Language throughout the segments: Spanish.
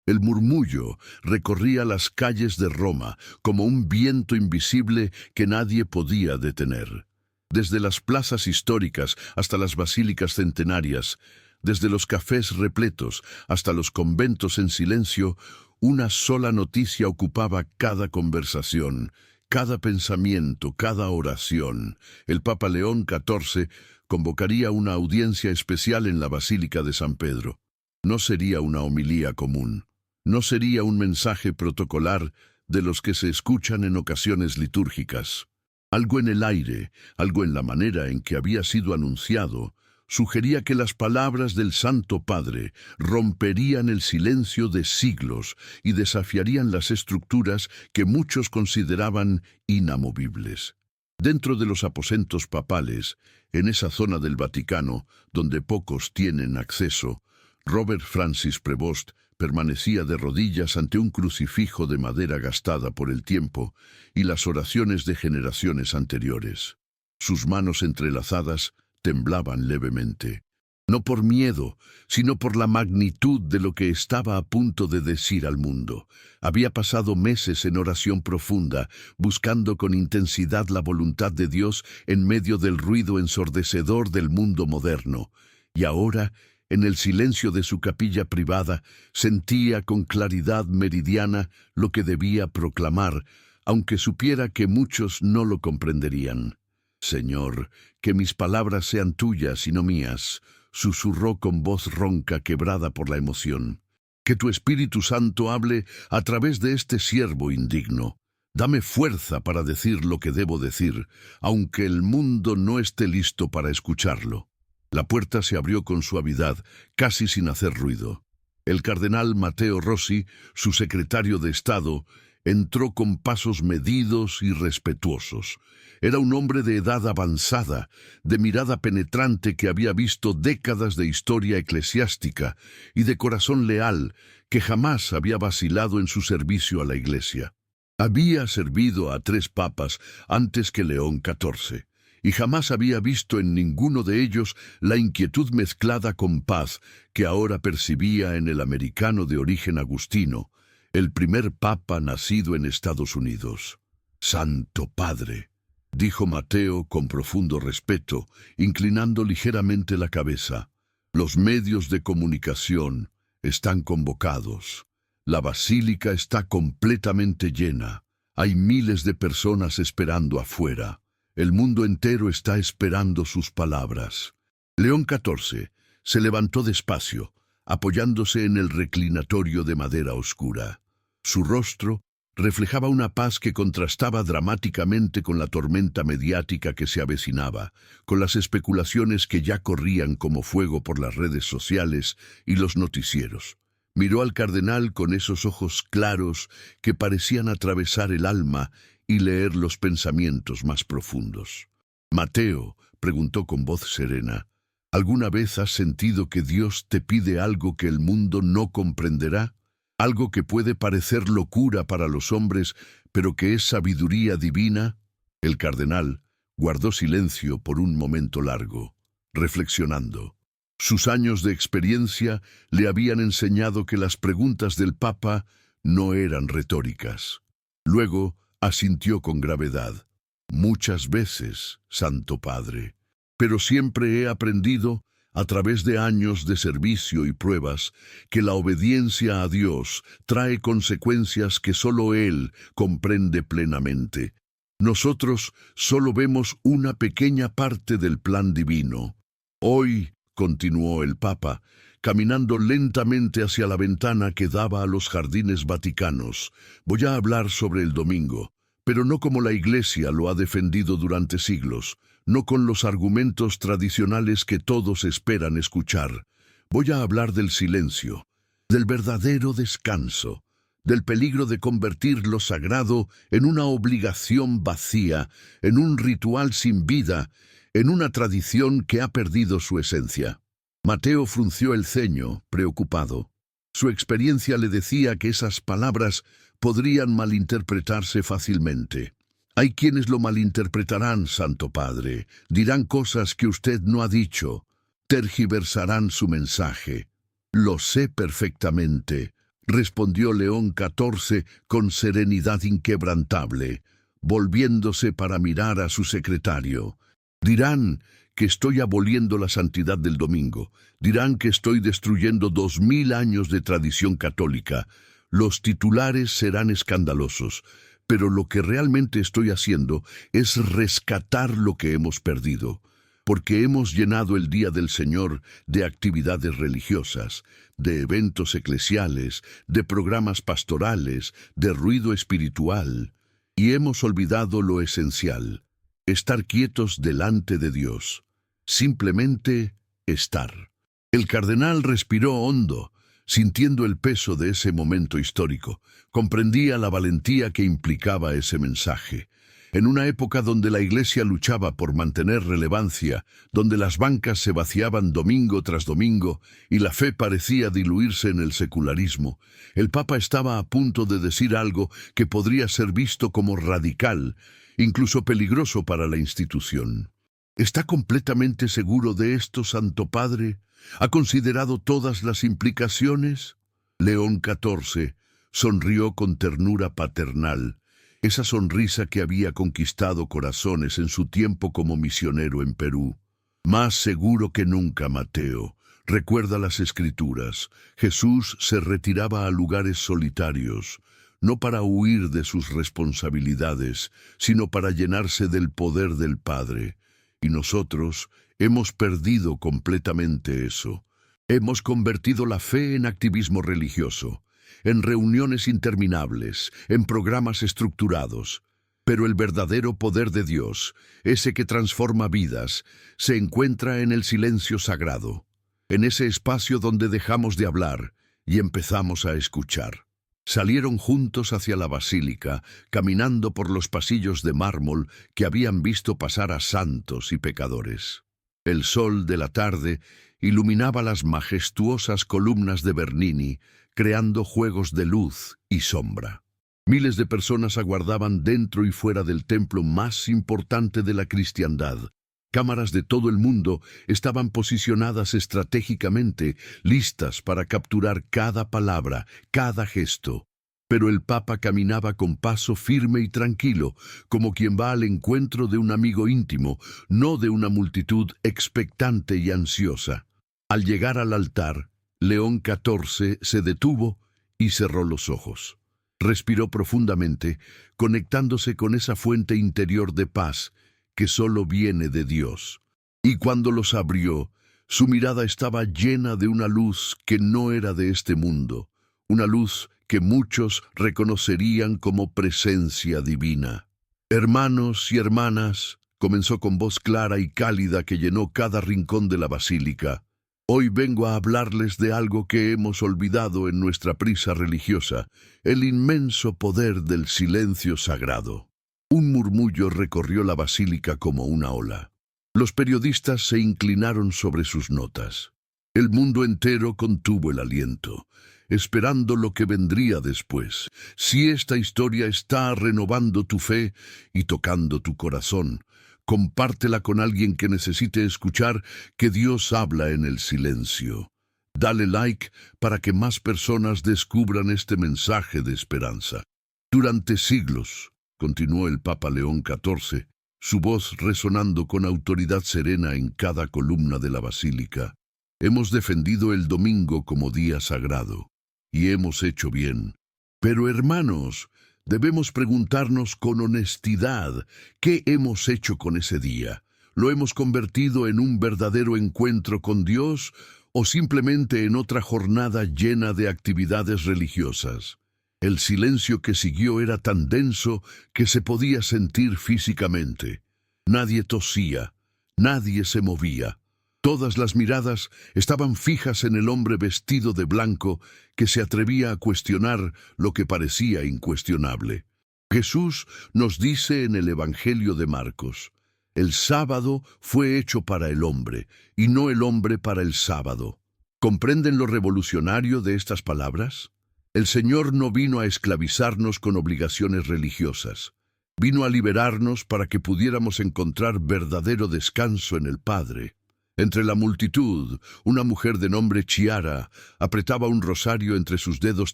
El murmullo recorría las calles de Roma como un viento invisible que nadie podía detener. Desde las plazas históricas hasta las basílicas centenarias, desde los cafés repletos hasta los conventos en silencio, una sola noticia ocupaba cada conversación, cada pensamiento, cada oración. El Papa León XIV convocaría una audiencia especial en la Basílica de San Pedro. No sería una homilía común. No sería un mensaje protocolar de los que se escuchan en ocasiones litúrgicas. Algo en el aire, algo en la manera en que había sido anunciado, sugería que las palabras del Santo Padre romperían el silencio de siglos y desafiarían las estructuras que muchos consideraban inamovibles. Dentro de los aposentos papales, en esa zona del Vaticano donde pocos tienen acceso, Robert Francis Prevost permanecía de rodillas ante un crucifijo de madera gastada por el tiempo y las oraciones de generaciones anteriores. Sus manos entrelazadas temblaban levemente, no por miedo, sino por la magnitud de lo que estaba a punto de decir al mundo. Había pasado meses en oración profunda, buscando con intensidad la voluntad de Dios en medio del ruido ensordecedor del mundo moderno, y ahora, en el silencio de su capilla privada, sentía con claridad meridiana lo que debía proclamar, aunque supiera que muchos no lo comprenderían. «Señor, que mis palabras sean tuyas y no mías», susurró con voz ronca quebrada por la emoción. «Que tu Espíritu Santo hable a través de este siervo indigno. Dame fuerza para decir lo que debo decir, aunque el mundo no esté listo para escucharlo». La puerta se abrió con suavidad, casi sin hacer ruido. El cardenal Matteo Rossi, su secretario de Estado, entró con pasos medidos y respetuosos. Era un hombre de edad avanzada, de mirada penetrante que había visto décadas de historia eclesiástica y de corazón leal que jamás había vacilado en su servicio a la Iglesia. Había servido a 3 papas antes que León XIV. Y jamás había visto en ninguno de ellos la inquietud mezclada con paz que ahora percibía en el americano de origen agustino, el primer papa nacido en Estados Unidos. «Santo Padre», dijo Mateo con profundo respeto, inclinando ligeramente la cabeza, «los medios de comunicación están convocados. La basílica está completamente llena. Hay miles de personas esperando afuera. El mundo entero está esperando sus palabras». León XIV se levantó despacio, apoyándose en el reclinatorio de madera oscura. Su rostro reflejaba una paz que contrastaba dramáticamente con la tormenta mediática que se avecinaba, con las especulaciones que ya corrían como fuego por las redes sociales y los noticieros. Miró al cardenal con esos ojos claros que parecían atravesar el alma y leer los pensamientos más profundos. «Mateo», preguntó con voz serena, «¿alguna vez has sentido que Dios te pide algo que el mundo no comprenderá? ¿Algo que puede parecer locura para los hombres, pero que es sabiduría divina?» El cardenal guardó silencio por un momento largo, reflexionando. Sus años de experiencia le habían enseñado que las preguntas del Papa no eran retóricas. Luego asintió con gravedad. «Muchas veces, Santo Padre, pero siempre he aprendido, a través de años de servicio y pruebas, que la obediencia a Dios trae consecuencias que solo Él comprende plenamente. Nosotros solo vemos una pequeña parte del plan divino. Hoy», continuó el Papa, caminando lentamente hacia la ventana que daba a los jardines vaticanos, «voy a hablar sobre el domingo, pero no como la Iglesia lo ha defendido durante siglos, no con los argumentos tradicionales que todos esperan escuchar. Voy a hablar del silencio, del verdadero descanso, del peligro de convertir lo sagrado en una obligación vacía, en un ritual sin vida, en una tradición que ha perdido su esencia». Mateo frunció el ceño, preocupado. Su experiencia le decía que esas palabras podrían malinterpretarse fácilmente. «Hay quienes lo malinterpretarán, Santo Padre. Dirán cosas que usted no ha dicho. Tergiversarán su mensaje». «Lo sé perfectamente», respondió León XIV con serenidad inquebrantable, volviéndose para mirar a su secretario. Dirán que estoy aboliendo la santidad del domingo. Dirán que estoy destruyendo 2000 años de tradición católica. Los titulares serán escandalosos, pero lo que realmente estoy haciendo es rescatar lo que hemos perdido, porque hemos llenado el Día del Señor de actividades religiosas, de eventos eclesiales, de programas pastorales, de ruido espiritual, y hemos olvidado lo esencial: estar quietos delante de Dios. Simplemente estar. El cardenal respiró hondo, sintiendo el peso de ese momento histórico. Comprendía la valentía que implicaba ese mensaje. En una época donde la Iglesia luchaba por mantener relevancia, donde las bancas se vaciaban domingo tras domingo y la fe parecía diluirse en el secularismo, el Papa estaba a punto de decir algo que podría ser visto como radical, incluso peligroso para la institución. ¿Está completamente seguro de esto, Santo Padre? ¿Ha considerado todas las implicaciones? León XIV sonrió con ternura paternal, esa sonrisa que había conquistado corazones en su tiempo como misionero en Perú. Más seguro que nunca, Mateo. Recuerda las Escrituras. Jesús se retiraba a lugares solitarios, no para huir de sus responsabilidades, sino para llenarse del poder del Padre. Y nosotros hemos perdido completamente eso. Hemos convertido la fe en activismo religioso, en reuniones interminables, en programas estructurados. Pero el verdadero poder de Dios, ese que transforma vidas, se encuentra en el silencio sagrado, en ese espacio donde dejamos de hablar y empezamos a escuchar. Salieron juntos hacia la basílica, caminando por los pasillos de mármol que habían visto pasar a santos y pecadores. El sol de la tarde iluminaba las majestuosas columnas de Bernini, creando juegos de luz y sombra. Miles de personas aguardaban dentro y fuera del templo más importante de la cristiandad. Cámaras de todo el mundo estaban posicionadas estratégicamente, listas para capturar cada palabra, cada gesto. Pero el Papa caminaba con paso firme y tranquilo, como quien va al encuentro de un amigo íntimo, no de una multitud expectante y ansiosa. Al llegar al altar, León XIV se detuvo y cerró los ojos. Respiró profundamente, conectándose con esa fuente interior de paz que solo viene de Dios. Y cuando los abrió, su mirada estaba llena de una luz que no era de este mundo, una luz que muchos reconocerían como presencia divina. Hermanos y hermanas, comenzó con voz clara y cálida que llenó cada rincón de la basílica, hoy vengo a hablarles de algo que hemos olvidado en nuestra prisa religiosa, el inmenso poder del silencio sagrado. Un murmullo recorrió la basílica como una ola. Los periodistas se inclinaron sobre sus notas. El mundo entero contuvo el aliento, esperando lo que vendría después. Si esta historia está renovando tu fe y tocando tu corazón, compártela con alguien que necesite escuchar que Dios habla en el silencio. Dale like para que más personas descubran este mensaje de esperanza. Durante siglos, continuó el Papa León XIV, su voz resonando con autoridad serena en cada columna de la basílica, hemos defendido el domingo como día sagrado, y hemos hecho bien. Pero hermanos, debemos preguntarnos con honestidad, ¿qué hemos hecho con ese día? ¿Lo hemos convertido en un verdadero encuentro con Dios o simplemente en otra jornada llena de actividades religiosas? El silencio que siguió era tan denso que se podía sentir físicamente. Nadie tosía, nadie se movía. Todas las miradas estaban fijas en el hombre vestido de blanco que se atrevía a cuestionar lo que parecía incuestionable. Jesús nos dice en el Evangelio de Marcos, el sábado fue hecho para el hombre, y no el hombre para el sábado. ¿Comprenden lo revolucionario de estas palabras? El Señor no vino a esclavizarnos con obligaciones religiosas. Vino a liberarnos para que pudiéramos encontrar verdadero descanso en el Padre. Entre la multitud, una mujer de nombre Chiara apretaba un rosario entre sus dedos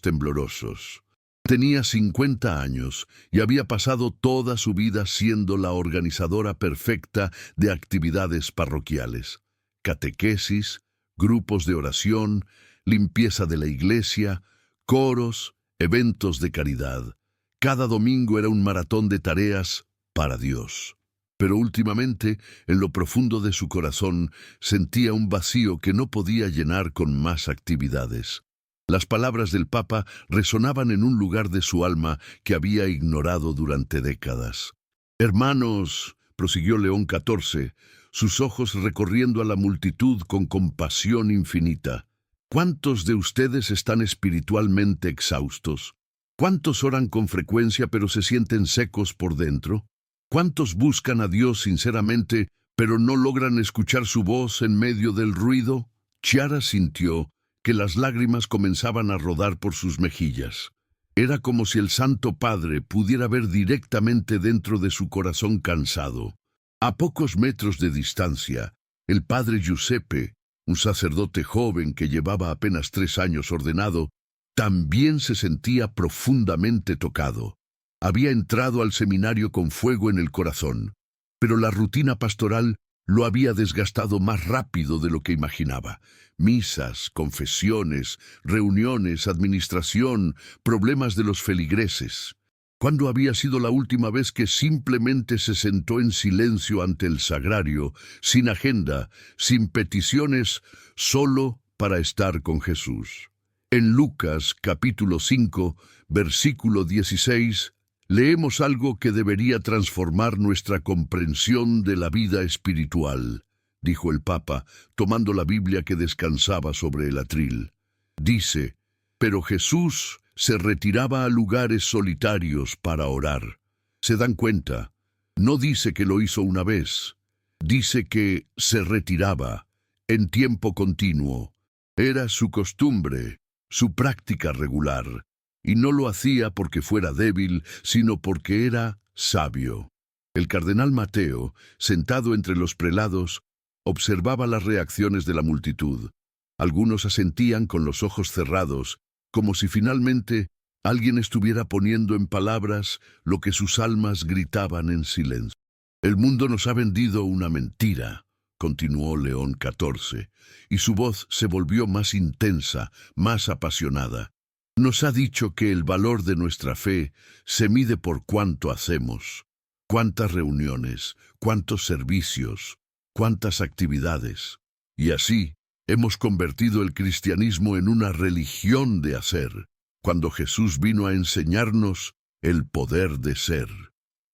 temblorosos. Tenía 50 años y había pasado toda su vida siendo la organizadora perfecta de actividades parroquiales, catequesis, grupos de oración, limpieza de la iglesia, coros, eventos de caridad. Cada domingo era un maratón de tareas para Dios. Pero últimamente, en lo profundo de su corazón, sentía un vacío que no podía llenar con más actividades. Las palabras del Papa resonaban en un lugar de su alma que había ignorado durante décadas. «Hermanos», prosiguió León XIV, sus ojos recorriendo a la multitud con compasión infinita, «¿cuántos de ustedes están espiritualmente exhaustos? ¿Cuántos oran con frecuencia pero se sienten secos por dentro? ¿Cuántos buscan a Dios sinceramente pero no logran escuchar su voz en medio del ruido?» Chiara sintió que las lágrimas comenzaban a rodar por sus mejillas. Era como si el Santo Padre pudiera ver directamente dentro de su corazón cansado. A pocos metros de distancia, el padre Giuseppe, un sacerdote joven que llevaba apenas 3 años ordenado, también se sentía profundamente tocado. Había entrado al seminario con fuego en el corazón, pero la rutina pastoral lo había desgastado más rápido de lo que imaginaba. Misas, confesiones, reuniones, administración, problemas de los feligreses. ¿Cuándo había sido la última vez que simplemente se sentó en silencio ante el sagrario, sin agenda, sin peticiones, solo para estar con Jesús? En Lucas capítulo 5, versículo 16, leemos algo que debería transformar nuestra comprensión de la vida espiritual, dijo el Papa, tomando la Biblia que descansaba sobre el atril. Dice, pero Jesús se retiraba a lugares solitarios para orar. ¿Se dan cuenta? No dice que lo hizo una vez. Dice que se retiraba, en tiempo continuo. Era su costumbre, su práctica regular. Y no lo hacía porque fuera débil, sino porque era sabio. El cardenal Mateo, sentado entre los prelados, observaba las reacciones de la multitud. Algunos asentían con los ojos cerrados, como si finalmente alguien estuviera poniendo en palabras lo que sus almas gritaban en silencio. «El mundo nos ha vendido una mentira», continuó León XIV, y su voz se volvió más intensa, más apasionada. «Nos ha dicho que el valor de nuestra fe se mide por cuánto hacemos, cuántas reuniones, cuántos servicios, cuántas actividades. Y así hemos convertido el cristianismo en una religión de hacer, cuando Jesús vino a enseñarnos el poder de ser,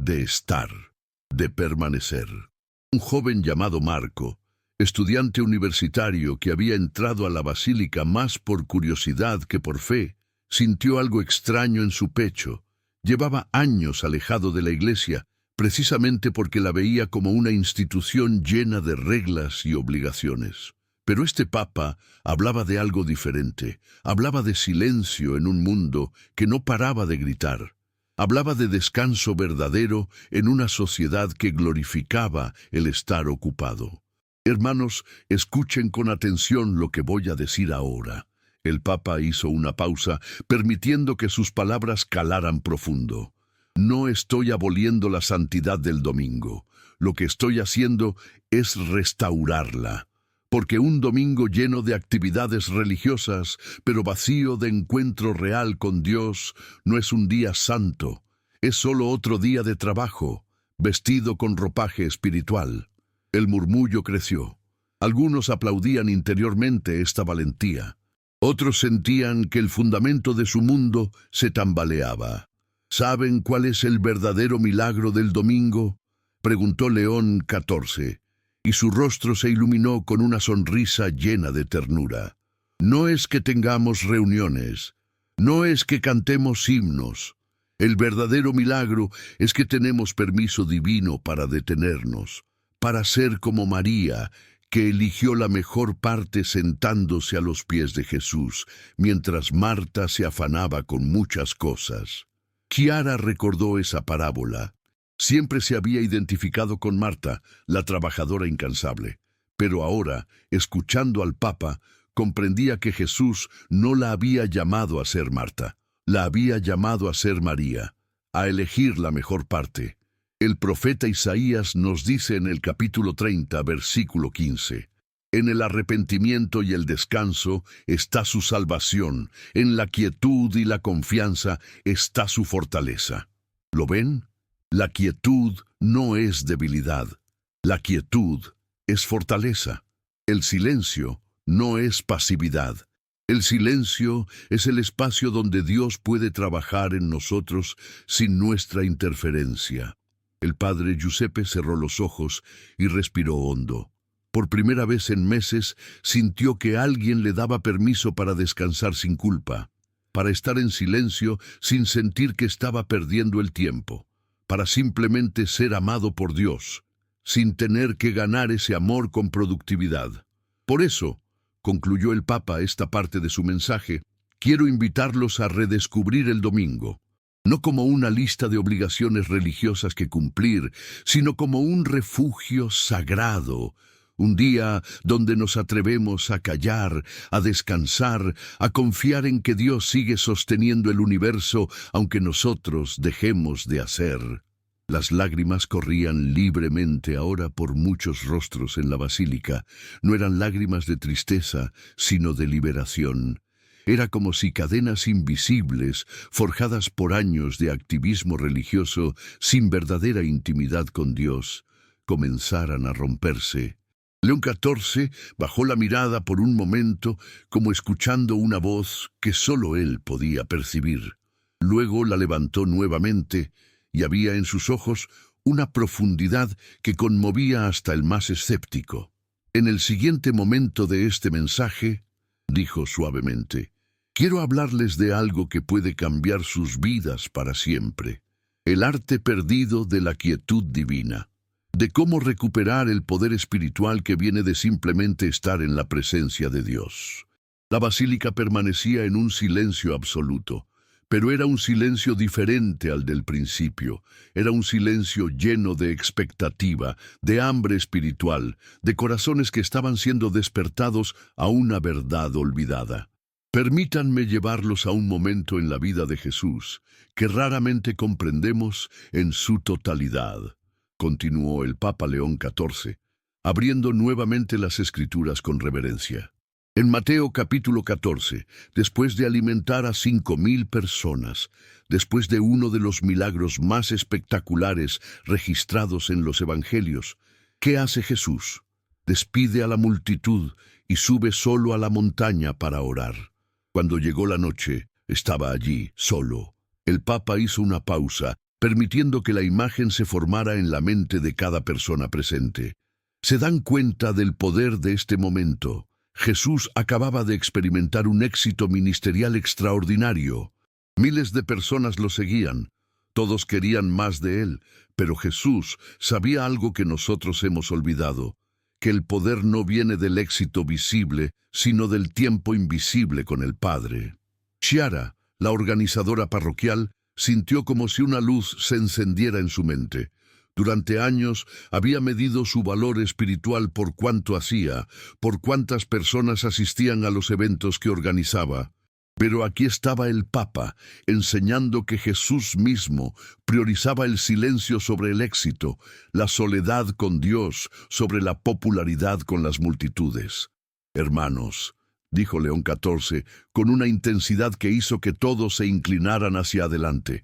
de estar, de permanecer». Un joven llamado Marco, estudiante universitario que había entrado a la basílica más por curiosidad que por fe, sintió algo extraño en su pecho. Llevaba años alejado de la iglesia, precisamente porque la veía como una institución llena de reglas y obligaciones. Pero este papa hablaba de algo diferente, hablaba de silencio en un mundo que no paraba de gritar. Hablaba de descanso verdadero en una sociedad que glorificaba el estar ocupado. Hermanos, escuchen con atención lo que voy a decir ahora. El Papa hizo una pausa, permitiendo que sus palabras calaran profundo. No estoy aboliendo la santidad del domingo. Lo que estoy haciendo es restaurarla. Porque un domingo lleno de actividades religiosas, pero vacío de encuentro real con Dios, no es un día santo. Es solo otro día de trabajo, vestido con ropaje espiritual. El murmullo creció. Algunos aplaudían interiormente esta valentía. Otros sentían que el fundamento de su mundo se tambaleaba. ¿Saben cuál es el verdadero milagro del domingo?, preguntó León XIV, y su rostro se iluminó con una sonrisa llena de ternura. No es que tengamos reuniones, no es que cantemos himnos. El verdadero milagro es que tenemos permiso divino para detenernos, para ser como María, que eligió la mejor parte sentándose a los pies de Jesús, mientras Marta se afanaba con muchas cosas. Chiara recordó esa parábola. Siempre se había identificado con Marta, la trabajadora incansable. Pero ahora, escuchando al Papa, comprendía que Jesús no la había llamado a ser Marta, la había llamado a ser María, a elegir la mejor parte. El profeta Isaías nos dice en el capítulo 30, versículo 15, «En el arrepentimiento y el descanso está su salvación, en la quietud y la confianza está su fortaleza». ¿Lo ven? La quietud no es debilidad, la quietud es fortaleza. El silencio no es pasividad. El silencio es el espacio donde Dios puede trabajar en nosotros sin nuestra interferencia. El padre Giuseppe cerró los ojos y respiró hondo. Por primera vez en meses sintió que alguien le daba permiso para descansar sin culpa, para estar en silencio sin sentir que estaba perdiendo el tiempo, para simplemente ser amado por Dios, sin tener que ganar ese amor con productividad. Por eso, concluyó el Papa esta parte de su mensaje, quiero invitarlos a redescubrir el domingo, no como una lista de obligaciones religiosas que cumplir, sino como un refugio sagrado, un día donde nos atrevemos a callar, a descansar, a confiar en que Dios sigue sosteniendo el universo aunque nosotros dejemos de hacer. Las lágrimas corrían libremente ahora por muchos rostros en la basílica. No eran lágrimas de tristeza, sino de liberación. Era como si cadenas invisibles, forjadas por años de activismo religioso sin verdadera intimidad con Dios, comenzaran a romperse. León XIV bajó la mirada por un momento, como escuchando una voz que solo él podía percibir. Luego la levantó nuevamente, y había en sus ojos una profundidad que conmovía hasta el más escéptico. En el siguiente momento de este mensaje, dijo suavemente, quiero hablarles de algo que puede cambiar sus vidas para siempre. El arte perdido de la quietud divina. De cómo recuperar el poder espiritual que viene de simplemente estar en la presencia de Dios. La basílica permanecía en un silencio absoluto, pero era un silencio diferente al del principio. Era un silencio lleno de expectativa, de hambre espiritual, de corazones que estaban siendo despertados a una verdad olvidada. Permítanme llevarlos a un momento en la vida de Jesús que raramente comprendemos en su totalidad. Continuó el Papa León XIV, abriendo nuevamente las Escrituras con reverencia. En Mateo capítulo 14, después de alimentar a 5,000 personas, después de uno de los milagros más espectaculares registrados en los Evangelios, ¿qué hace Jesús? Despide a la multitud y sube solo a la montaña para orar. Cuando llegó la noche, estaba allí, solo. El Papa hizo una pausa, permitiendo que la imagen se formara en la mente de cada persona presente. ¿Se dan cuenta del poder de este momento? Jesús acababa de experimentar un éxito ministerial extraordinario. Miles de personas lo seguían. Todos querían más de él, pero Jesús sabía algo que nosotros hemos olvidado, que el poder no viene del éxito visible, sino del tiempo invisible con el Padre. Chiara, la organizadora parroquial, sintió como si una luz se encendiera en su mente. Durante años había medido su valor espiritual por cuánto hacía, por cuántas personas asistían a los eventos que organizaba. Pero aquí estaba el Papa, enseñando que Jesús mismo priorizaba el silencio sobre el éxito, la soledad con Dios sobre la popularidad con las multitudes. Hermanos, dijo León XIV, con una intensidad que hizo que todos se inclinaran hacia adelante.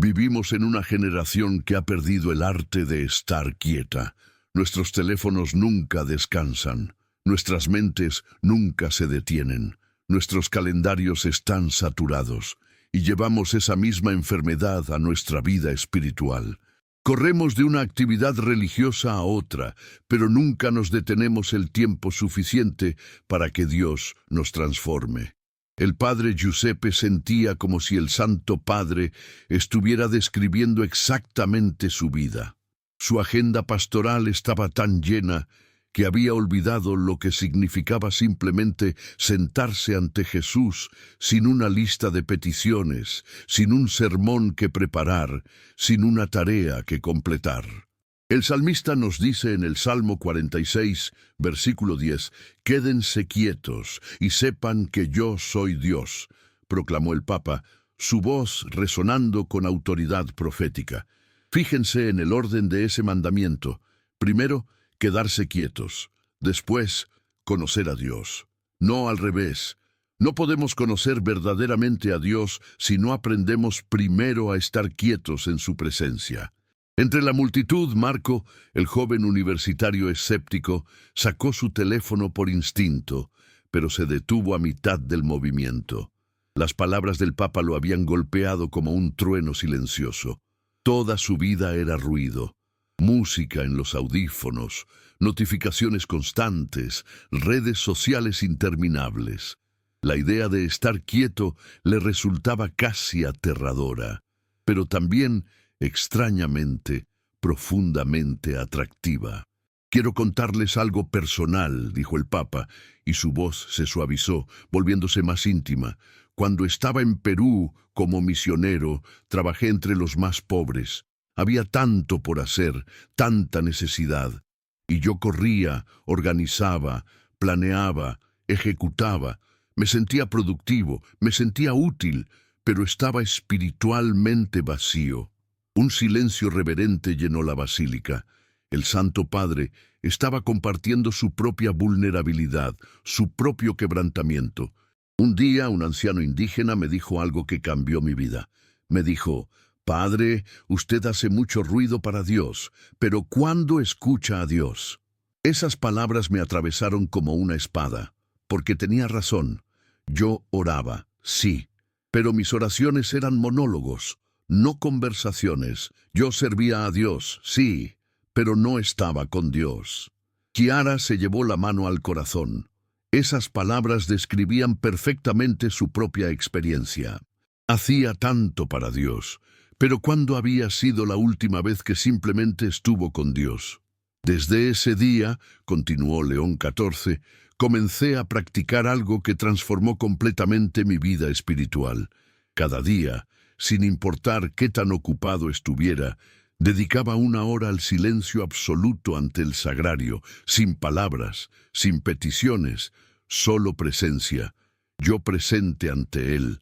Vivimos en una generación que ha perdido el arte de estar quieta. Nuestros teléfonos nunca descansan. Nuestras mentes nunca se detienen. Nuestros calendarios están saturados. Y llevamos esa misma enfermedad a nuestra vida espiritual. Corremos de una actividad religiosa a otra, pero nunca nos detenemos el tiempo suficiente para que Dios nos transforme. El padre Giuseppe sentía como si el Santo Padre estuviera describiendo exactamente su vida. Su agenda pastoral estaba tan llena que había olvidado lo que significaba simplemente sentarse ante Jesús sin una lista de peticiones, sin un sermón que preparar, sin una tarea que completar. El salmista nos dice en el Salmo 46, versículo 10, «Quédense quietos y sepan que yo soy Dios», proclamó el Papa, su voz resonando con autoridad profética. Fíjense en el orden de ese mandamiento. Primero, quedarse quietos. Después, conocer a Dios. No al revés. No podemos conocer verdaderamente a Dios si no aprendemos primero a estar quietos en su presencia. Entre la multitud, Marco, el joven universitario escéptico, sacó su teléfono por instinto, pero se detuvo a mitad del movimiento. Las palabras del Papa lo habían golpeado como un trueno silencioso. Toda su vida era ruido. Música en los audífonos, notificaciones constantes, redes sociales interminables. La idea de estar quieto le resultaba casi aterradora, pero también, extrañamente, profundamente atractiva. «Quiero contarles algo personal», dijo el Papa, y su voz se suavizó, volviéndose más íntima. «Cuando estaba en Perú como misionero, trabajé entre los más pobres. Había tanto por hacer, tanta necesidad. Y yo corría, organizaba, planeaba, ejecutaba. Me sentía productivo, me sentía útil, pero estaba espiritualmente vacío». Un silencio reverente llenó la basílica. El Santo Padre estaba compartiendo su propia vulnerabilidad, su propio quebrantamiento. Un día, un anciano indígena me dijo algo que cambió mi vida. Me dijo: «Padre, usted hace mucho ruido para Dios, pero ¿cuándo escucha a Dios?». Esas palabras me atravesaron como una espada, porque tenía razón. Yo oraba, sí, pero mis oraciones eran monólogos, no conversaciones. Yo servía a Dios, sí, pero no estaba con Dios. Kiara se llevó la mano al corazón. Esas palabras describían perfectamente su propia experiencia. Hacía tanto para Dios, pero ¿cuándo había sido la última vez que simplemente estuvo con Dios? Desde ese día, continuó León XIV, comencé a practicar algo que transformó completamente mi vida espiritual. Cada día, sin importar qué tan ocupado estuviera, dedicaba 1 hora al silencio absoluto ante el sagrario, sin palabras, sin peticiones, solo presencia. Yo presente ante él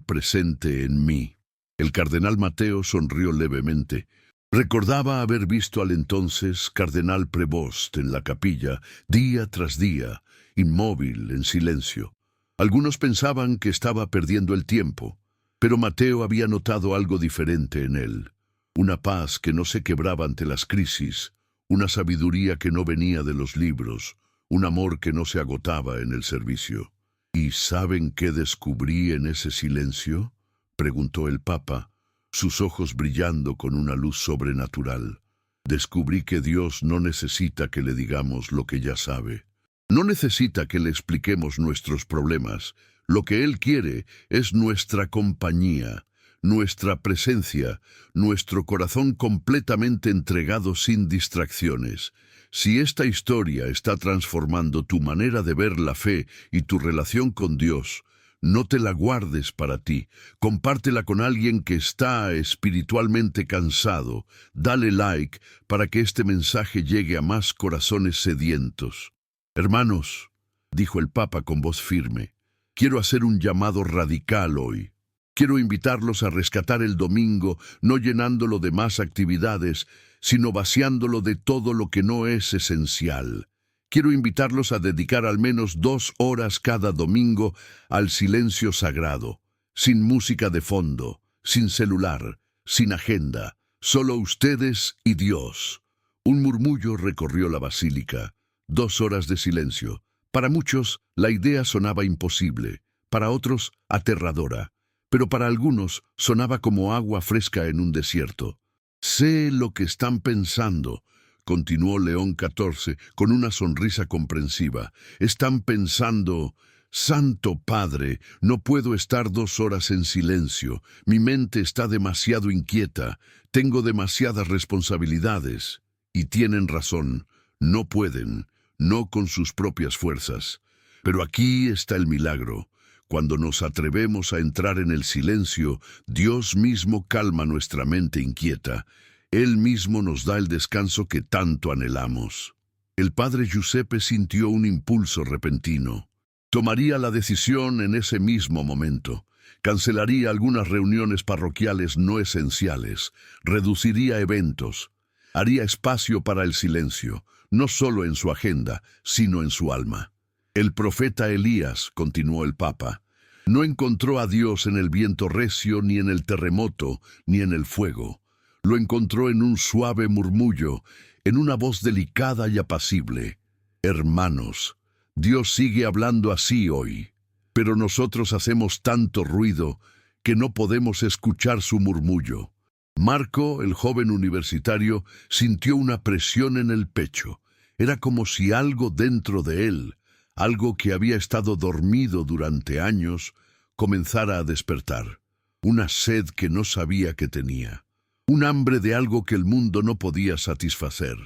presente en mí. El cardenal Mateo sonrió levemente. Recordaba haber visto al entonces cardenal Prevost en la capilla, día tras día, inmóvil, en silencio. Algunos pensaban que estaba perdiendo el tiempo, pero Mateo había notado algo diferente en él. Una paz que no se quebraba ante las crisis, una sabiduría que no venía de los libros, un amor que no se agotaba en el servicio. ¿Y saben qué descubrí en ese silencio?, preguntó el Papa, sus ojos brillando con una luz sobrenatural. Descubrí que Dios no necesita que le digamos lo que ya sabe. No necesita que le expliquemos nuestros problemas. Lo que Él quiere es nuestra compañía, nuestra presencia, nuestro corazón completamente entregado sin distracciones. Si esta historia está transformando tu manera de ver la fe y tu relación con Dios, no te la guardes para ti. Compártela con alguien que está espiritualmente cansado. Dale like para que este mensaje llegue a más corazones sedientos. Hermanos, dijo el Papa con voz firme, quiero hacer un llamado radical hoy. Quiero invitarlos a rescatar el domingo, no llenándolo de más actividades, sino vaciándolo de todo lo que no es esencial. Quiero invitarlos a dedicar al menos 2 horas cada domingo al silencio sagrado, sin música de fondo, sin celular, sin agenda, solo ustedes y Dios. Un murmullo recorrió la basílica. 2 horas de silencio. Para muchos, la idea sonaba imposible, para otros, aterradora, pero para algunos sonaba como agua fresca en un desierto. Sé lo que están pensando, continuó León XIV con una sonrisa comprensiva. Están pensando, Santo Padre, no puedo estar 2 horas en silencio, mi mente está demasiado inquieta, tengo demasiadas responsabilidades. Y tienen razón, no pueden, no con sus propias fuerzas. Pero aquí está el milagro. Cuando nos atrevemos a entrar en el silencio, Dios mismo calma nuestra mente inquieta. Él mismo nos da el descanso que tanto anhelamos. El padre Giuseppe sintió un impulso repentino. Tomaría la decisión en ese mismo momento. Cancelaría algunas reuniones parroquiales no esenciales, reduciría eventos, haría espacio para el silencio, no solo en su agenda, sino en su alma. El profeta Elías, continuó el Papa, no encontró a Dios en el viento recio, ni en el terremoto, ni en el fuego. Lo encontró en un suave murmullo, en una voz delicada y apacible. Hermanos, Dios sigue hablando así hoy, pero nosotros hacemos tanto ruido que no podemos escuchar su murmullo. Marco, el joven universitario, sintió una presión en el pecho. Era como si algo dentro de él, algo que había estado dormido durante años, comenzara a despertar. Una sed que no sabía que tenía. Un hambre de algo que el mundo no podía satisfacer.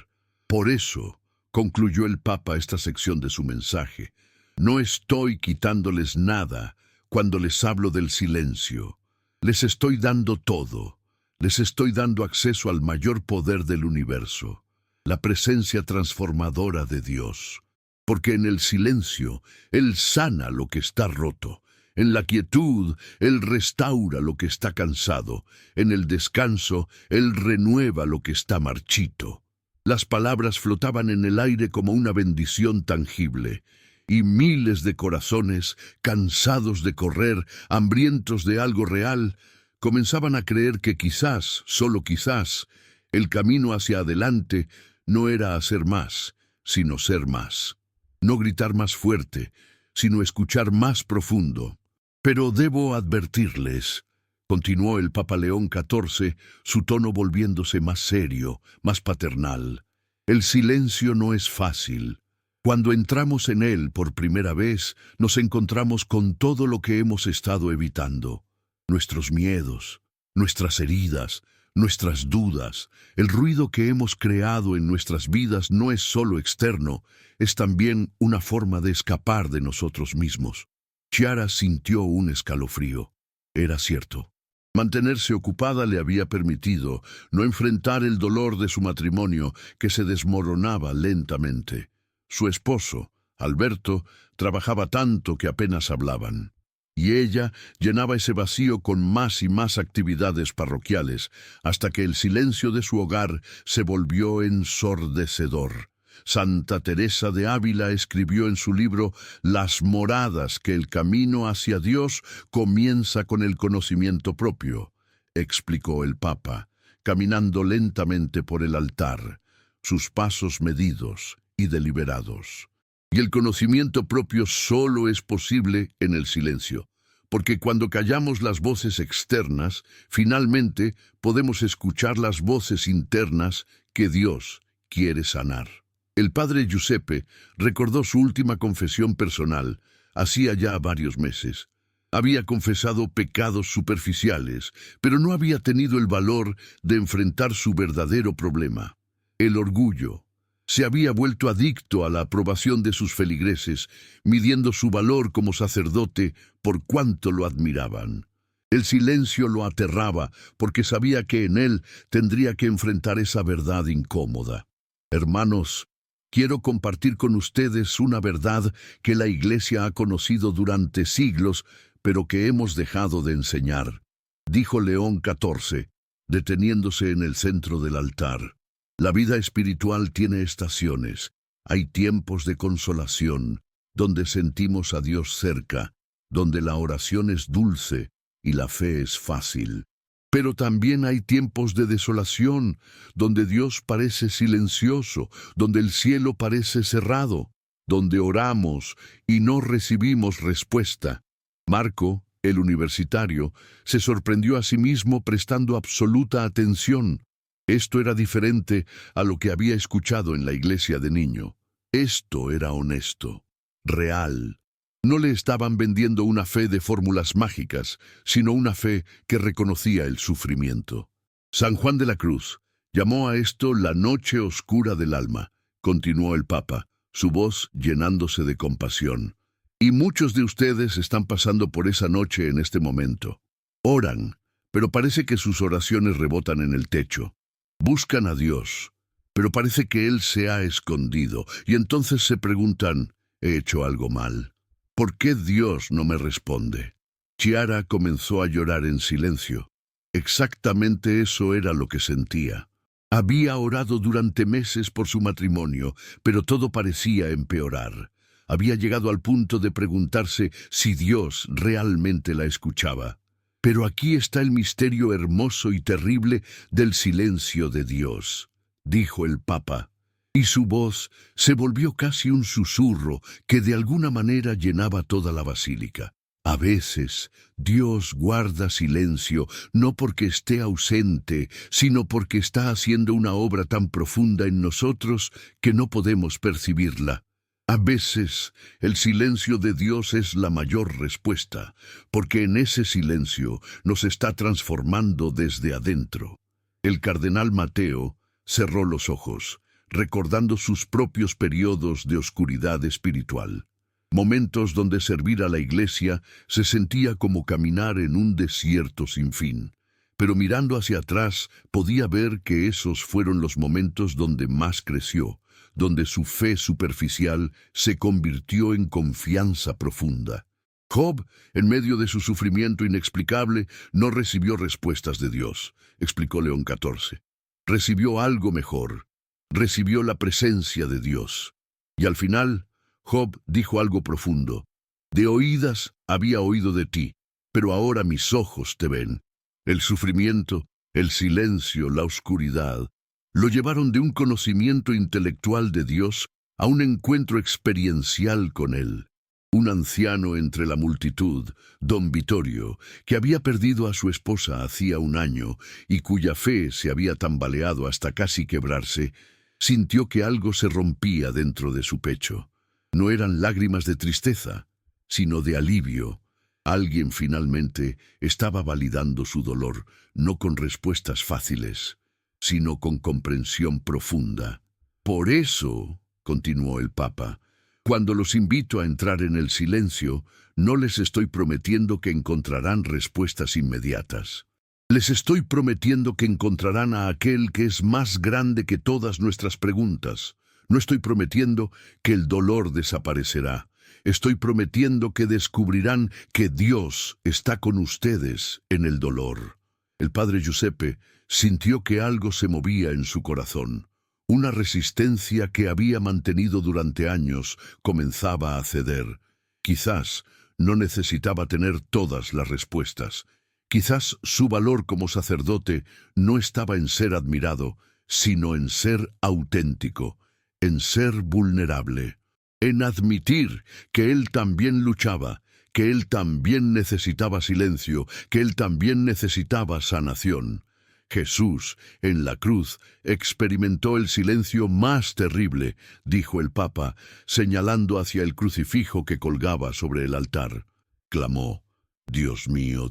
Por eso, concluyó el Papa esta sección de su mensaje, no estoy quitándoles nada cuando les hablo del silencio. Les estoy dando todo. Les estoy dando acceso al mayor poder del universo, la presencia transformadora de Dios. Porque en el silencio, Él sana lo que está roto. En la quietud, Él restaura lo que está cansado. En el descanso, Él renueva lo que está marchito. Las palabras flotaban en el aire como una bendición tangible, y miles de corazones, cansados de correr, hambrientos de algo real, comenzaban a creer que quizás, solo quizás, el camino hacia adelante no era hacer más, sino ser más. No gritar más fuerte, sino escuchar más profundo. Pero debo advertirles, continuó el Papa León XIV, su tono volviéndose más serio, más paternal. El silencio no es fácil. Cuando entramos en él por primera vez, nos encontramos con todo lo que hemos estado evitando. Nuestros miedos, nuestras heridas, nuestras dudas, el ruido que hemos creado en nuestras vidas no es solo externo, es también una forma de escapar de nosotros mismos. Chiara sintió un escalofrío. Era cierto. Mantenerse ocupada le había permitido no enfrentar el dolor de su matrimonio que se desmoronaba lentamente. Su esposo, Alberto, trabajaba tanto que apenas hablaban. Y ella llenaba ese vacío con más y más actividades parroquiales, hasta que el silencio de su hogar se volvió ensordecedor. Santa Teresa de Ávila escribió en su libro Las moradas que el camino hacia Dios comienza con el conocimiento propio, explicó el Papa, caminando lentamente por el altar, sus pasos medidos y deliberados. Y el conocimiento propio solo es posible en el silencio, porque cuando callamos las voces externas, finalmente podemos escuchar las voces internas que Dios quiere sanar. El padre Giuseppe recordó su última confesión personal, hacía ya varios meses. Había confesado pecados superficiales, pero no había tenido el valor de enfrentar su verdadero problema, el orgullo. Se había vuelto adicto a la aprobación de sus feligreses, midiendo su valor como sacerdote por cuánto lo admiraban. El silencio lo aterraba porque sabía que en él tendría que enfrentar esa verdad incómoda. Hermanos, quiero compartir con ustedes una verdad que la Iglesia ha conocido durante siglos, pero que hemos dejado de enseñar, dijo León XIV, deteniéndose en el centro del altar. La vida espiritual tiene estaciones. Hay tiempos de consolación, donde sentimos a Dios cerca, donde la oración es dulce y la fe es fácil. Pero también hay tiempos de desolación, donde Dios parece silencioso, donde el cielo parece cerrado, donde oramos y no recibimos respuesta. Marco, el universitario, se sorprendió a sí mismo prestando absoluta atención. Esto era diferente a lo que había escuchado en la iglesia de niño. Esto era honesto, real. No le estaban vendiendo una fe de fórmulas mágicas, sino una fe que reconocía el sufrimiento. San Juan de la Cruz llamó a esto la noche oscura del alma, continuó el Papa, su voz llenándose de compasión. Y muchos de ustedes están pasando por esa noche en este momento. Oran, pero parece que sus oraciones rebotan en el techo. Buscan a Dios, pero parece que Él se ha escondido, y entonces se preguntan, ¿he hecho algo mal? ¿Por qué Dios no me responde? Chiara comenzó a llorar en silencio. Exactamente eso era lo que sentía. Había orado durante meses por su matrimonio, pero todo parecía empeorar. Había llegado al punto de preguntarse si Dios realmente la escuchaba. Pero aquí está el misterio hermoso y terrible del silencio de Dios, dijo el Papa, y su voz se volvió casi un susurro que de alguna manera llenaba toda la basílica. A veces, Dios guarda silencio, no porque esté ausente, sino porque está haciendo una obra tan profunda en nosotros que no podemos percibirla. A veces, el silencio de Dios es la mayor respuesta, porque en ese silencio nos está transformando desde adentro. El cardenal Mateo cerró los ojos, recordando sus propios periodos de oscuridad espiritual. Momentos donde servir a la Iglesia se sentía como caminar en un desierto sin fin. Pero mirando hacia atrás, podía ver que esos fueron los momentos donde más creció, donde su fe superficial se convirtió en confianza profunda. Job, en medio de su sufrimiento inexplicable, no recibió respuestas de Dios, explicó León XIV. Recibió algo mejor, recibió la presencia de Dios. Y al final, Job dijo algo profundo. De oídas había oído de ti, pero ahora mis ojos te ven. El sufrimiento, el silencio, la oscuridad, lo llevaron de un conocimiento intelectual de Dios a un encuentro experiencial con Él. Un anciano entre la multitud, don Vittorio, que había perdido a su esposa hacía un año y cuya fe se había tambaleado hasta casi quebrarse, sintió que algo se rompía dentro de su pecho. No eran lágrimas de tristeza, sino de alivio. Alguien finalmente estaba validando su dolor, no con respuestas fáciles, sino con comprensión profunda. Por eso, continuó el Papa, cuando los invito a entrar en el silencio, no les estoy prometiendo que encontrarán respuestas inmediatas. Les estoy prometiendo que encontrarán a aquel que es más grande que todas nuestras preguntas. No estoy prometiendo que el dolor desaparecerá. Estoy prometiendo que descubrirán que Dios está con ustedes en el dolor. El padre Giuseppe sintió que algo se movía en su corazón. Una resistencia que había mantenido durante años comenzaba a ceder. Quizás no necesitaba tener todas las respuestas. Quizás su valor como sacerdote no estaba en ser admirado, sino en ser auténtico, en ser vulnerable, en admitir que él también luchaba, que él también necesitaba silencio, que él también necesitaba sanación. Jesús, en la cruz, experimentó el silencio más terrible, dijo el Papa, señalando hacia el crucifijo que colgaba sobre el altar. Clamó, Dios mío,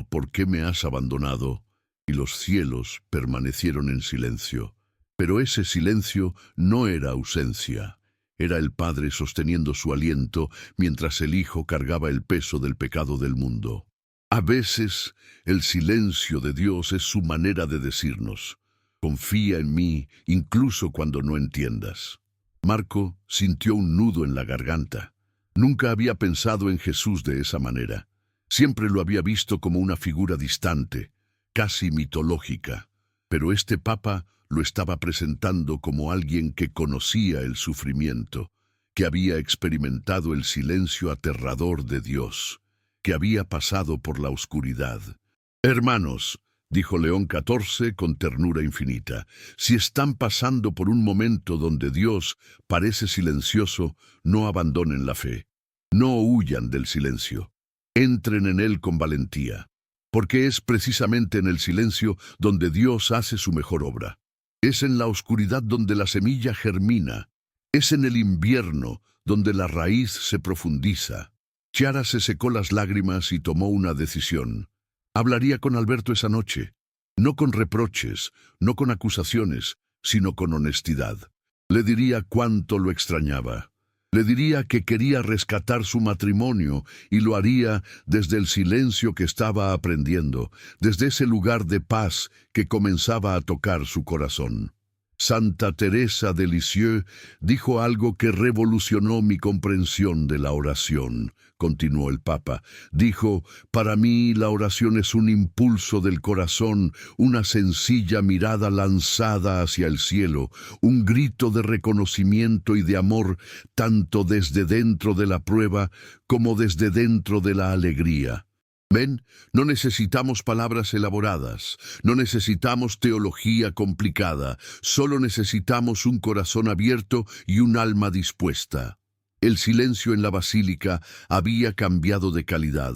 ¿por qué me has abandonado? Y los cielos permanecieron en silencio. Pero ese silencio no era ausencia. Era el Padre sosteniendo su aliento mientras el Hijo cargaba el peso del pecado del mundo. A veces, el silencio de Dios es su manera de decirnos, confía en mí incluso cuando no entiendas. Marco sintió un nudo en la garganta. Nunca había pensado en Jesús de esa manera. Siempre lo había visto como una figura distante, casi mitológica. Pero este Papa lo estaba presentando como alguien que conocía el sufrimiento, que había experimentado el silencio aterrador de Dios, que había pasado por la oscuridad. Hermanos, dijo León XIV con ternura infinita, si están pasando por un momento donde Dios parece silencioso, no abandonen la fe. No huyan del silencio. Entren en él con valentía, porque es precisamente en el silencio donde Dios hace su mejor obra. Es en la oscuridad donde la semilla germina. Es en el invierno donde la raíz se profundiza. Chiara se secó las lágrimas y tomó una decisión. Hablaría con Alberto esa noche, no con reproches, no con acusaciones, sino con honestidad. Le diría cuánto lo extrañaba. Le diría que quería rescatar su matrimonio y lo haría desde el silencio que estaba aprendiendo, desde ese lugar de paz que comenzaba a tocar su corazón. Santa Teresa de Lisieux dijo algo que revolucionó mi comprensión de la oración, continuó el Papa. Dijo: para mí la oración es un impulso del corazón, una sencilla mirada lanzada hacia el cielo, un grito de reconocimiento y de amor, tanto desde dentro de la prueba como desde dentro de la alegría. ¿Ven? No necesitamos palabras elaboradas, no necesitamos teología complicada, solo necesitamos un corazón abierto y un alma dispuesta. El silencio en la basílica había cambiado de calidad.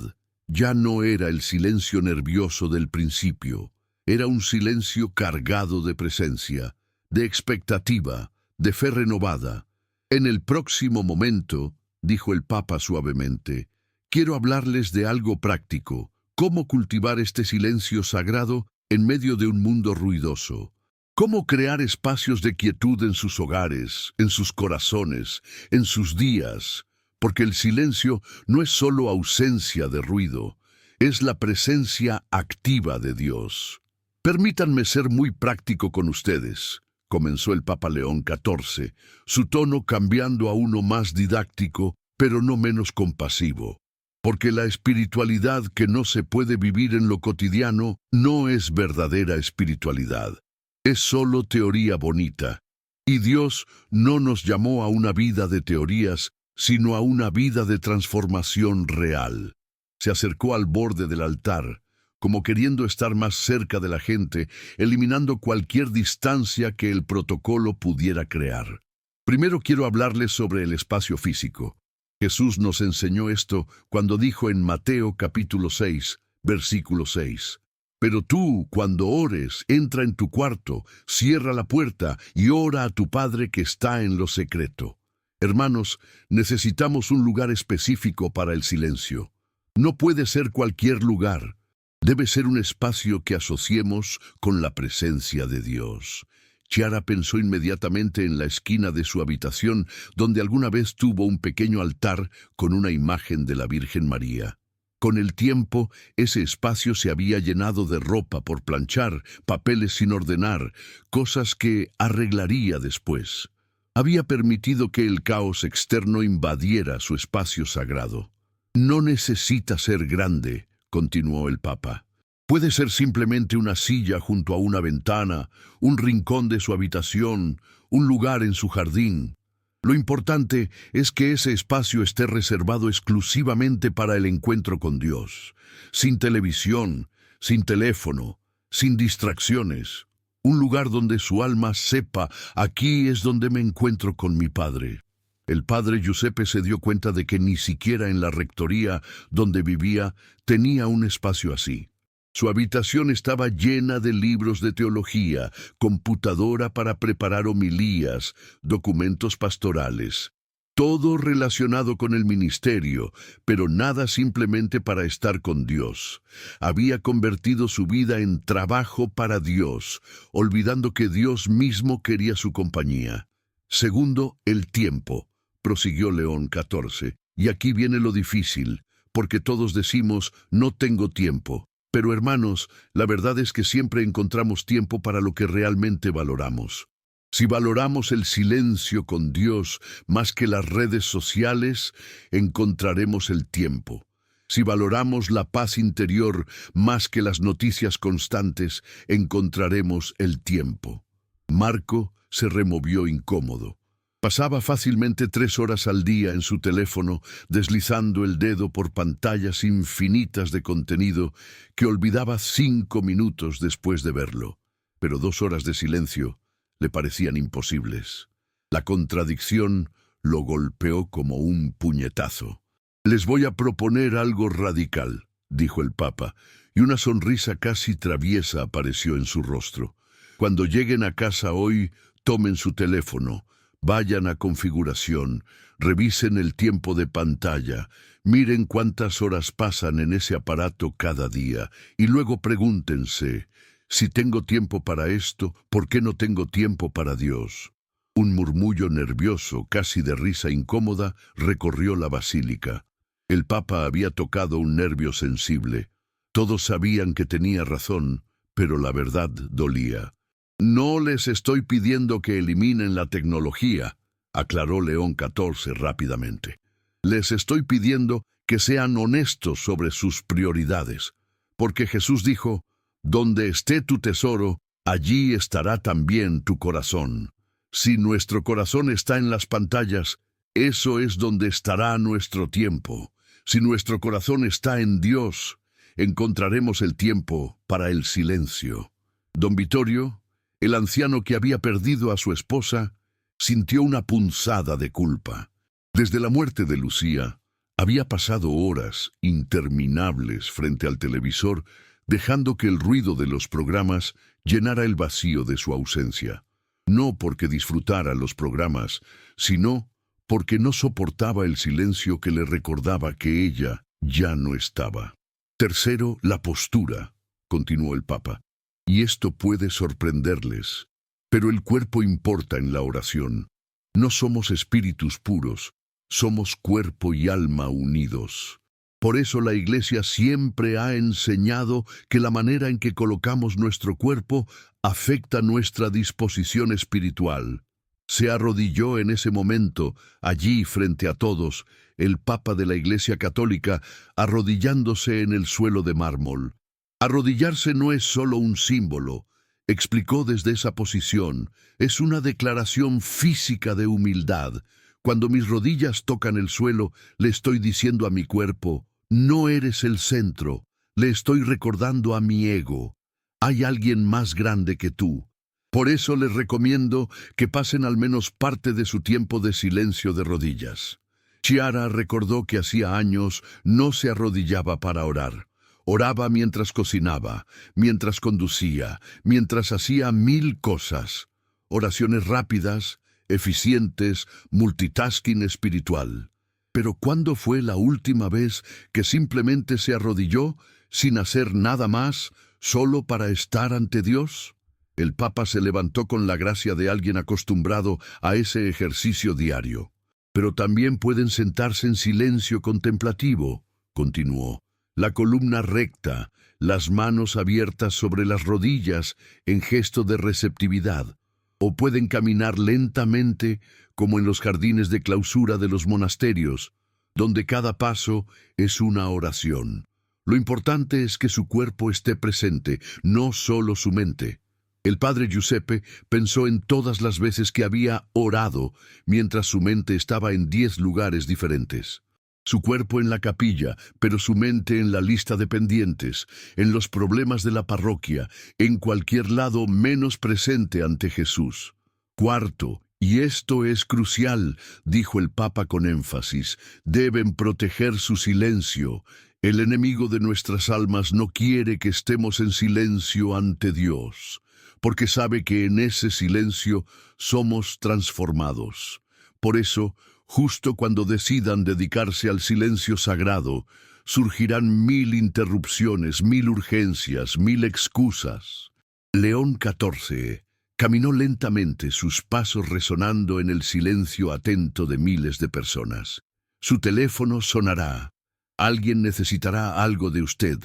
Ya no era el silencio nervioso del principio, era un silencio cargado de presencia, de expectativa, de fe renovada. En el próximo momento, dijo el Papa suavemente, quiero hablarles de algo práctico, cómo cultivar este silencio sagrado en medio de un mundo ruidoso. Cómo crear espacios de quietud en sus hogares, en sus corazones, en sus días, porque el silencio no es solo ausencia de ruido, es la presencia activa de Dios. Permítanme ser muy práctico con ustedes, comenzó el Papa León XIV, su tono cambiando a uno más didáctico, pero no menos compasivo. Porque la espiritualidad que no se puede vivir en lo cotidiano no es verdadera espiritualidad. Es solo teoría bonita. Y Dios no nos llamó a una vida de teorías, sino a una vida de transformación real. Se acercó al borde del altar, como queriendo estar más cerca de la gente, eliminando cualquier distancia que el protocolo pudiera crear. Primero quiero hablarles sobre el espacio físico. Jesús nos enseñó esto cuando dijo en Mateo capítulo 6, versículo 6. Pero tú, cuando ores, entra en tu cuarto, cierra la puerta y ora a tu Padre que está en lo secreto. Hermanos, necesitamos un lugar específico para el silencio. No puede ser cualquier lugar. Debe ser un espacio que asociemos con la presencia de Dios. Chiara pensó inmediatamente en la esquina de su habitación, donde alguna vez tuvo un pequeño altar con una imagen de la Virgen María. Con el tiempo, ese espacio se había llenado de ropa por planchar, papeles sin ordenar, cosas que arreglaría después. Había permitido que el caos externo invadiera su espacio sagrado. No necesita ser grande, continuó el Papa. Puede ser simplemente una silla junto a una ventana, un rincón de su habitación, un lugar en su jardín. Lo importante es que ese espacio esté reservado exclusivamente para el encuentro con Dios, sin televisión, sin teléfono, sin distracciones. Un lugar donde su alma sepa, aquí es donde me encuentro con mi Padre. El padre Giuseppe se dio cuenta de que ni siquiera en la rectoría donde vivía tenía un espacio así. Su habitación estaba llena de libros de teología, computadora para preparar homilías, documentos pastorales. Todo relacionado con el ministerio, pero nada simplemente para estar con Dios. Había convertido su vida en trabajo para Dios, olvidando que Dios mismo quería su compañía. Segundo, el tiempo, prosiguió León XIV. Y aquí viene lo difícil, porque todos decimos, no tengo tiempo. Pero hermanos, la verdad es que siempre encontramos tiempo para lo que realmente valoramos. Si valoramos el silencio con Dios más que las redes sociales, encontraremos el tiempo. Si valoramos la paz interior más que las noticias constantes, encontraremos el tiempo. Marco se removió incómodo. Pasaba fácilmente 3 horas al día en su teléfono, deslizando el dedo por pantallas infinitas de contenido que olvidaba 5 minutos después de verlo. Pero 2 horas de silencio le parecían imposibles. La contradicción lo golpeó como un puñetazo. Les voy a proponer algo radical, dijo el Papa, y una sonrisa casi traviesa apareció en su rostro. Cuando lleguen a casa hoy, tomen su teléfono. Vayan a configuración, revisen el tiempo de pantalla, miren cuántas horas pasan en ese aparato cada día y luego pregúntense, si tengo tiempo para esto, ¿por qué no tengo tiempo para Dios? Un murmullo nervioso, casi de risa incómoda, recorrió la basílica. El Papa había tocado un nervio sensible. Todos sabían que tenía razón, pero la verdad dolía. «No les estoy pidiendo que eliminen la tecnología», aclaró León XIV rápidamente. «Les estoy pidiendo que sean honestos sobre sus prioridades, porque Jesús dijo, «Donde esté tu tesoro, allí estará también tu corazón». Si nuestro corazón está en las pantallas, eso es donde estará nuestro tiempo. Si nuestro corazón está en Dios, encontraremos el tiempo para el silencio. Don Vittorio, el anciano que había perdido a su esposa, sintió una punzada de culpa. Desde la muerte de Lucía, había pasado horas interminables frente al televisor, dejando que el ruido de los programas llenara el vacío de su ausencia. No porque disfrutara los programas, sino porque no soportaba el silencio que le recordaba que ella ya no estaba. Tercero, la postura, continuó el Papa. Y esto puede sorprenderles, pero el cuerpo importa en la oración. No somos espíritus puros, somos cuerpo y alma unidos. Por eso la Iglesia siempre ha enseñado que la manera en que colocamos nuestro cuerpo afecta nuestra disposición espiritual. Se arrodilló en ese momento, allí frente a todos, el Papa de la Iglesia Católica, arrodillándose en el suelo de mármol. Arrodillarse no es solo un símbolo, explicó desde esa posición, es una declaración física de humildad. Cuando mis rodillas tocan el suelo, le estoy diciendo a mi cuerpo, no eres el centro, le estoy recordando a mi ego. Hay alguien más grande que tú. Por eso les recomiendo que pasen al menos parte de su tiempo de silencio de rodillas. Chiara recordó que hacía años no se arrodillaba para orar. Oraba mientras cocinaba, mientras conducía, mientras hacía 1000 cosas. Oraciones rápidas, eficientes, multitasking espiritual. Pero ¿cuándo fue la última vez que simplemente se arrodilló sin hacer nada más, solo para estar ante Dios? El Papa se levantó con la gracia de alguien acostumbrado a ese ejercicio diario. Pero también pueden sentarse en silencio contemplativo, continuó. La columna recta, las manos abiertas sobre las rodillas en gesto de receptividad. O pueden caminar lentamente como en los jardines de clausura de los monasterios, donde cada paso es una oración. Lo importante es que su cuerpo esté presente, no solo su mente. El padre Giuseppe pensó en todas las veces que había orado mientras su mente estaba en 10 lugares diferentes. Su cuerpo en la capilla, pero su mente en la lista de pendientes, en los problemas de la parroquia, en cualquier lado menos presente ante Jesús. Cuarto, y esto es crucial, dijo el Papa con énfasis, deben proteger su silencio. El enemigo de nuestras almas no quiere que estemos en silencio ante Dios, porque sabe que en ese silencio somos transformados. Por eso, justo cuando decidan dedicarse al silencio sagrado, surgirán 1000 interrupciones, 1000 urgencias, 1000 excusas. León XIV caminó lentamente, sus pasos resonando en el silencio atento de miles de personas. Su teléfono sonará. Alguien necesitará algo de usted.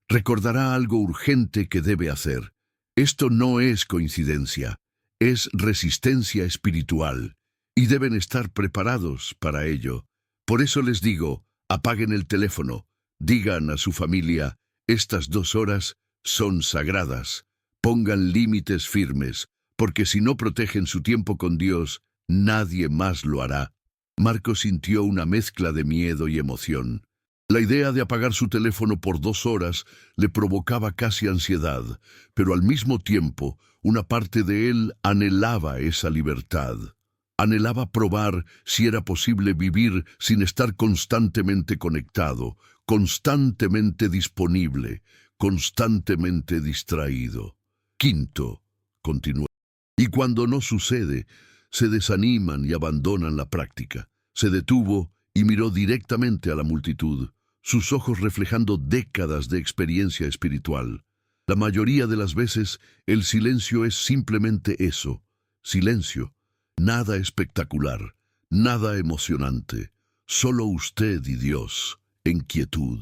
Recordará algo urgente que debe hacer. Esto no es coincidencia, es resistencia espiritual. Y deben estar preparados para ello. Por eso les digo, apaguen el teléfono, digan a su familia, estas 2 horas son sagradas, pongan límites firmes, porque si no protegen su tiempo con Dios, nadie más lo hará. Marco sintió una mezcla de miedo y emoción. La idea de apagar su teléfono por 2 horas le provocaba casi ansiedad, pero al mismo tiempo, una parte de él anhelaba esa libertad. Anhelaba probar si era posible vivir sin estar constantemente conectado, constantemente disponible, constantemente distraído. Quinto, continuó. Y cuando no sucede, se desaniman y abandonan la práctica. Se detuvo y miró directamente a la multitud, sus ojos reflejando décadas de experiencia espiritual. La mayoría de las veces, el silencio es simplemente eso, silencio. Nada espectacular, nada emocionante, solo usted y Dios, en quietud.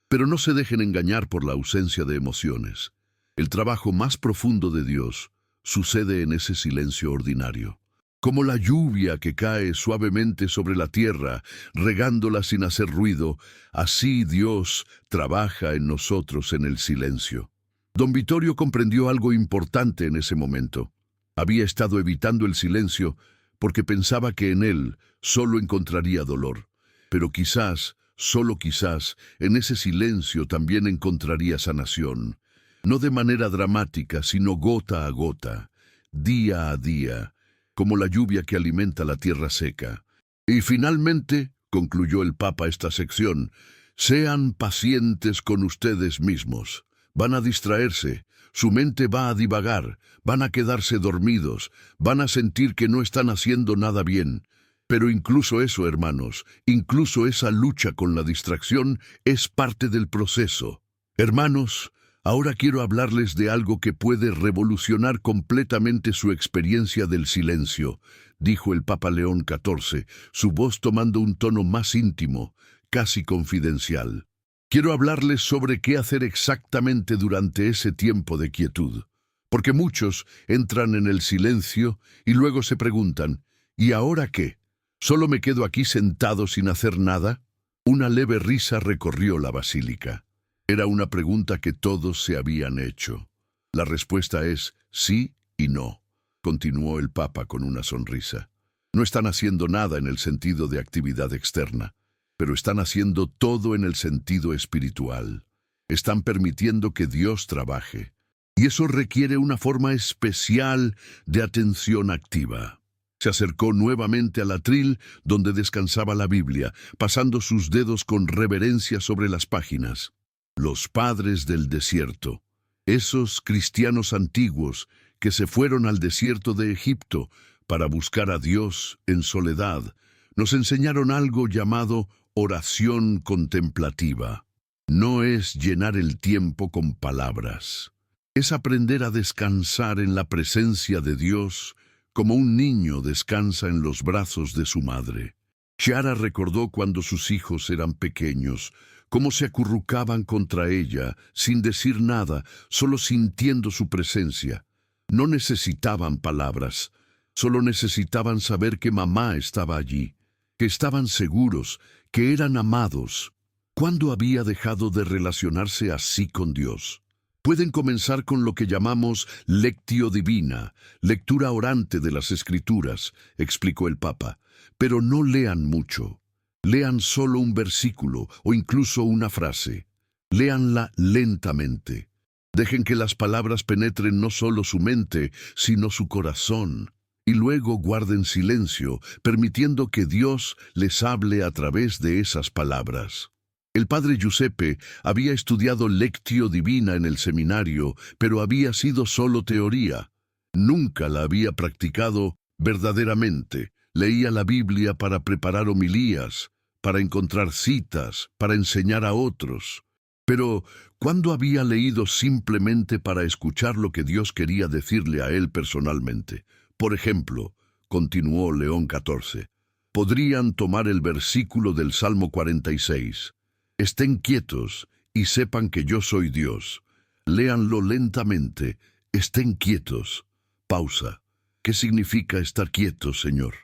Pero no se dejen engañar por la ausencia de emociones. El trabajo más profundo de Dios sucede en ese silencio ordinario. Como la lluvia que cae suavemente sobre la tierra, regándola sin hacer ruido, así Dios trabaja en nosotros en el silencio. Don Vittorio comprendió algo importante en ese momento. Había estado evitando el silencio porque pensaba que en él solo encontraría dolor. Pero quizás, solo quizás, en ese silencio también encontraría sanación. No de manera dramática, sino gota a gota, día a día, como la lluvia que alimenta la tierra seca. Y finalmente, concluyó el Papa esta sección, sean pacientes con ustedes mismos. Van a distraerse, su mente va a divagar, van a quedarse dormidos, van a sentir que no están haciendo nada bien. Pero incluso eso, hermanos, incluso esa lucha con la distracción es parte del proceso. Hermanos, ahora quiero hablarles de algo que puede revolucionar completamente su experiencia del silencio, dijo el Papa León XIV, su voz tomando un tono más íntimo, casi confidencial. Quiero hablarles sobre qué hacer exactamente durante ese tiempo de quietud, porque muchos entran en el silencio y luego se preguntan, ¿y ahora qué? ¿Solo me quedo aquí sentado sin hacer nada? Una leve risa recorrió la basílica. Era una pregunta que todos se habían hecho. La respuesta es sí y no, continuó el Papa con una sonrisa. No están haciendo nada en el sentido de actividad externa, pero están haciendo todo en el sentido espiritual. Están permitiendo que Dios trabaje. Y eso requiere una forma especial de atención activa. Se acercó nuevamente al atril donde descansaba la Biblia, pasando sus dedos con reverencia sobre las páginas. Los padres del desierto, esos cristianos antiguos que se fueron al desierto de Egipto para buscar a Dios en soledad, nos enseñaron algo llamado oración contemplativa. No es llenar el tiempo con palabras. Es aprender a descansar en la presencia de Dios como un niño descansa en los brazos de su madre. Chiara recordó cuando sus hijos eran pequeños, cómo se acurrucaban contra ella, sin decir nada, solo sintiendo su presencia. No necesitaban palabras, solo necesitaban saber que mamá estaba allí, que estaban seguros, que eran amados. ¿Cuándo había dejado de relacionarse así con Dios? Pueden comenzar con lo que llamamos lectio divina, lectura orante de las Escrituras, explicó el Papa, pero no lean mucho. Lean solo un versículo o incluso una frase. Léanla lentamente. Dejen que las palabras penetren no solo su mente, sino su corazón. Y luego guarden silencio, permitiendo que Dios les hable a través de esas palabras. El padre Giuseppe había estudiado lectio divina en el seminario, pero había sido solo teoría. Nunca la había practicado verdaderamente. Leía la Biblia para preparar homilías, para encontrar citas, para enseñar a otros. Pero, ¿cuándo había leído simplemente para escuchar lo que Dios quería decirle a él personalmente? Por ejemplo, continuó León XIV, podrían tomar el versículo del Salmo 46. Estén quietos y sepan que yo soy Dios. Léanlo lentamente. Estén quietos. Pausa. ¿Qué significa estar quietos, Señor?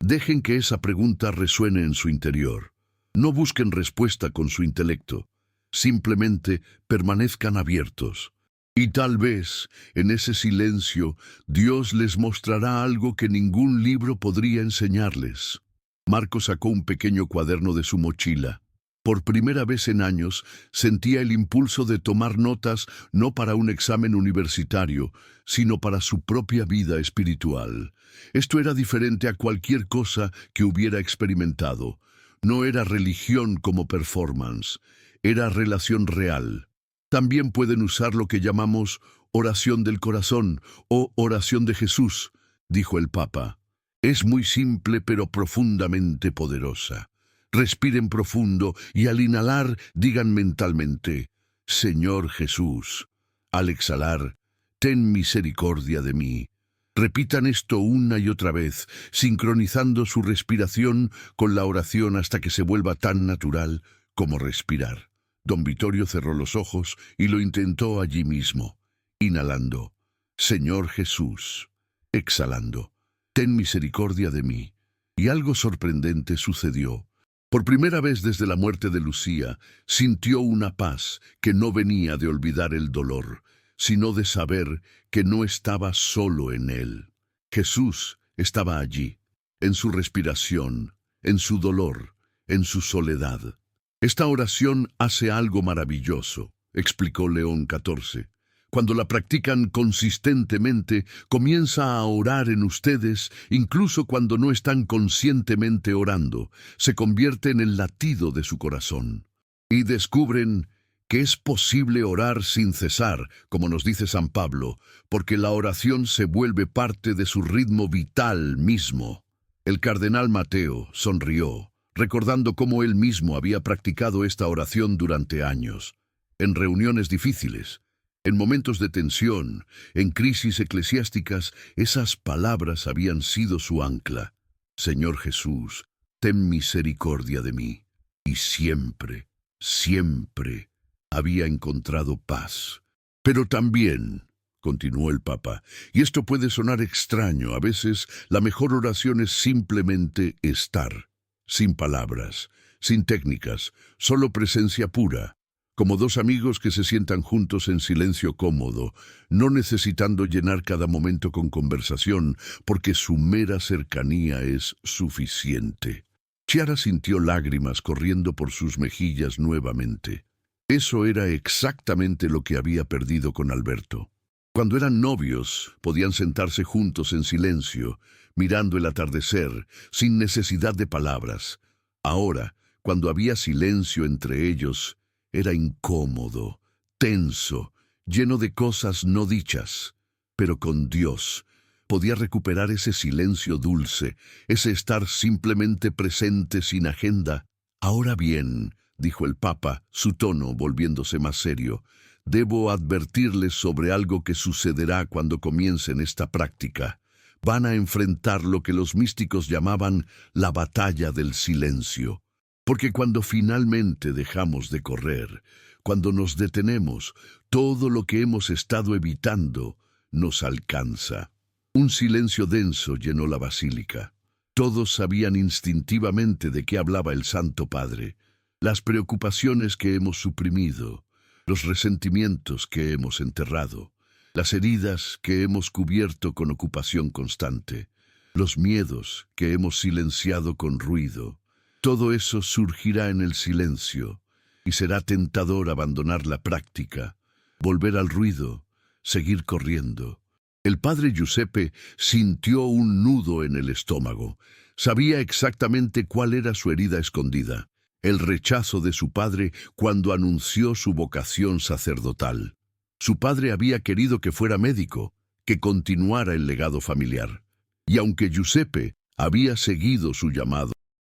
Dejen que esa pregunta resuene en su interior. No busquen respuesta con su intelecto. Simplemente permanezcan abiertos. Y tal vez, en ese silencio, Dios les mostrará algo que ningún libro podría enseñarles. Marco sacó un pequeño cuaderno de su mochila. Por primera vez en años, sentía el impulso de tomar notas no para un examen universitario, sino para su propia vida espiritual. Esto era diferente a cualquier cosa que hubiera experimentado. No era religión como performance, era relación real. También pueden usar lo que llamamos oración del corazón o oración de Jesús, dijo el Papa. Es muy simple pero profundamente poderosa. Respiren profundo y al inhalar digan mentalmente, Señor Jesús. Al exhalar, ten misericordia de mí. Repitan esto una y otra vez, sincronizando su respiración con la oración hasta que se vuelva tan natural como respirar. Don Vittorio cerró los ojos y lo intentó allí mismo, inhalando, Señor Jesús, exhalando, ten misericordia de mí. Y algo sorprendente sucedió. Por primera vez desde la muerte de Lucía, sintió una paz que no venía de olvidar el dolor, sino de saber que no estaba solo en él. Jesús estaba allí, en su respiración, en su dolor, en su soledad. Esta oración hace algo maravilloso, explicó León XIV. Cuando la practican consistentemente, comienza a orar en ustedes, incluso cuando no están conscientemente orando, se convierte en el latido de su corazón. Y descubren que es posible orar sin cesar, como nos dice San Pablo, porque la oración se vuelve parte de su ritmo vital mismo. El cardenal Mateo sonrió, recordando cómo él mismo había practicado esta oración durante años, en reuniones difíciles. En momentos de tensión, en crisis eclesiásticas, esas palabras habían sido su ancla. Señor Jesús, ten misericordia de mí. Y siempre, siempre había encontrado paz. Pero también, continuó el Papa, y esto puede sonar extraño, a veces la mejor oración es simplemente estar, sin palabras, sin técnicas, solo presencia pura. Como dos amigos que se sientan juntos en silencio cómodo, no necesitando llenar cada momento con conversación, porque su mera cercanía es suficiente. Chiara sintió lágrimas corriendo por sus mejillas nuevamente. Eso era exactamente lo que había perdido con Alberto. Cuando eran novios, podían sentarse juntos en silencio, mirando el atardecer, sin necesidad de palabras. Ahora, cuando había silencio entre ellos, era incómodo, tenso, lleno de cosas no dichas. Pero con Dios podía recuperar ese silencio dulce, ese estar simplemente presente sin agenda. Ahora bien, dijo el Papa, su tono volviéndose más serio, debo advertirles sobre algo que sucederá cuando comiencen esta práctica. Van a enfrentar lo que los místicos llamaban la batalla del silencio. Porque cuando finalmente dejamos de correr, cuando nos detenemos, todo lo que hemos estado evitando nos alcanza. Un silencio denso llenó la basílica. Todos sabían instintivamente de qué hablaba el Santo Padre. Las preocupaciones que hemos suprimido, los resentimientos que hemos enterrado, las heridas que hemos cubierto con ocupación constante, los miedos que hemos silenciado con ruido. Todo eso surgirá en el silencio, y será tentador abandonar la práctica, volver al ruido, seguir corriendo. El padre Giuseppe sintió un nudo en el estómago. Sabía exactamente cuál era su herida escondida, el rechazo de su padre cuando anunció su vocación sacerdotal. Su padre había querido que fuera médico, que continuara el legado familiar. Y aunque Giuseppe había seguido su llamado,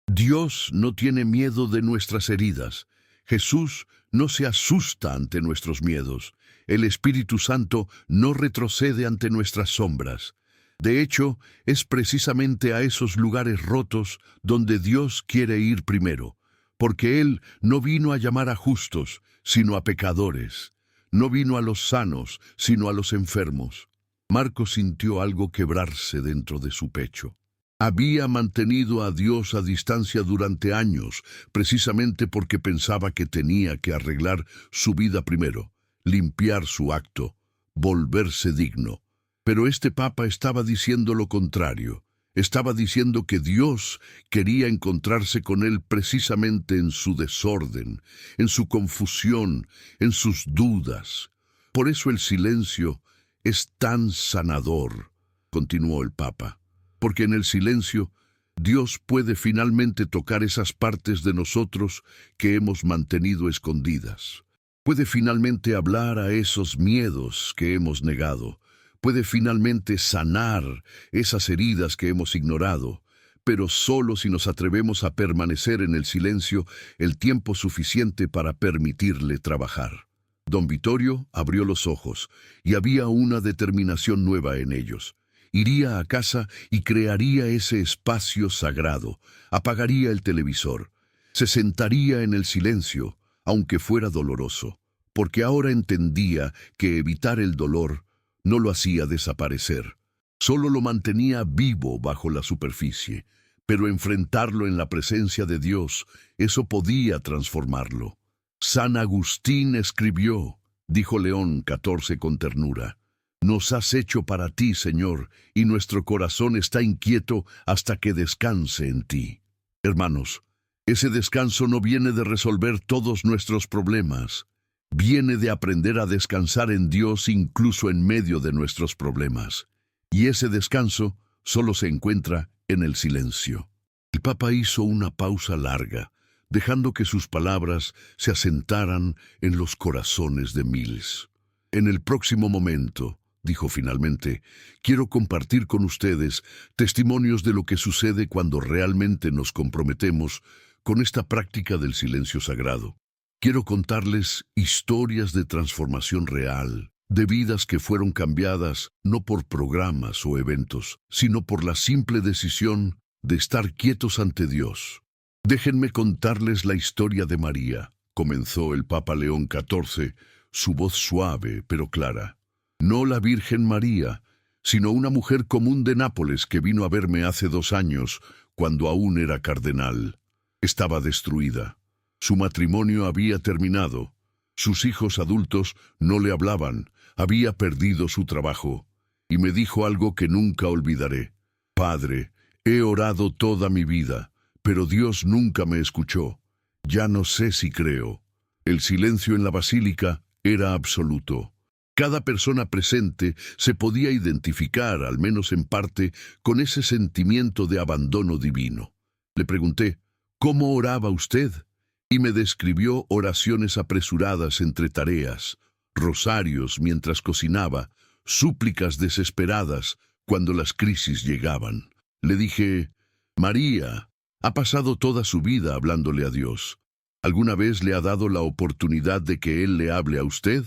Dios no tiene miedo de nuestras heridas. Jesús no se asusta ante nuestros miedos. El Espíritu Santo no retrocede ante nuestras sombras. De hecho, es precisamente a esos lugares rotos donde Dios quiere ir primero, porque Él no vino a llamar a justos, sino a pecadores. No vino a los sanos, sino a los enfermos. Marcos sintió algo quebrarse dentro de su pecho. Había mantenido a Dios a distancia durante años, precisamente porque pensaba que tenía que arreglar su vida primero, limpiar su acto, volverse digno. Pero este Papa estaba diciendo lo contrario. Estaba diciendo que Dios quería encontrarse con él precisamente en su desorden, en su confusión, en sus dudas. Por eso el silencio es tan sanador, continuó el Papa. Porque en el silencio, Dios puede finalmente tocar esas partes de nosotros que hemos mantenido escondidas. Puede finalmente hablar a esos miedos que hemos negado. Puede finalmente sanar esas heridas que hemos ignorado. Pero solo si nos atrevemos a permanecer en el silencio el tiempo suficiente para permitirle trabajar. Don Vittorio abrió los ojos y había una determinación nueva en ellos. iría a casa y crearía ese espacio sagrado, apagaría el televisor, se sentaría en el silencio, aunque fuera doloroso, porque ahora entendía que evitar el dolor no lo hacía desaparecer, solo lo mantenía vivo bajo la superficie, pero enfrentarlo en la presencia de Dios, eso podía transformarlo. San Agustín escribió, dijo León XIV con ternura, «Nos has hecho para ti, Señor, y nuestro corazón está inquieto hasta que descanse en ti». Hermanos, ese descanso no viene de resolver todos nuestros problemas, viene de aprender a descansar en Dios incluso en medio de nuestros problemas. Y ese descanso solo se encuentra en el silencio. El Papa hizo una pausa larga, dejando que sus palabras se asentaran en los corazones de miles. «En el próximo momento», dijo finalmente, «quiero compartir con ustedes testimonios de lo que sucede cuando realmente nos comprometemos con esta práctica del silencio sagrado. Quiero contarles historias de transformación real, de vidas que fueron cambiadas no por programas o eventos, sino por la simple decisión de estar quietos ante Dios. Déjenme contarles la historia de María», comenzó el Papa León XIV, su voz suave pero clara. «No la Virgen María, sino una mujer común de Nápoles que vino a verme hace 2 años, cuando aún era cardenal. Estaba destruida. Su matrimonio había terminado. Sus hijos adultos no le hablaban, había perdido su trabajo. Y me dijo algo que nunca olvidaré. Padre, he orado toda mi vida, pero Dios nunca me escuchó. Ya no sé si creo». El silencio en la basílica era absoluto. Cada persona presente se podía identificar, al menos en parte, con ese sentimiento de abandono divino. Le pregunté, «¿Cómo oraba usted?», y me describió oraciones apresuradas entre tareas, rosarios mientras cocinaba, súplicas desesperadas cuando las crisis llegaban. Le dije, «María ha pasado toda su vida hablándole a Dios. ¿Alguna vez le ha dado la oportunidad de que Él le hable a usted?».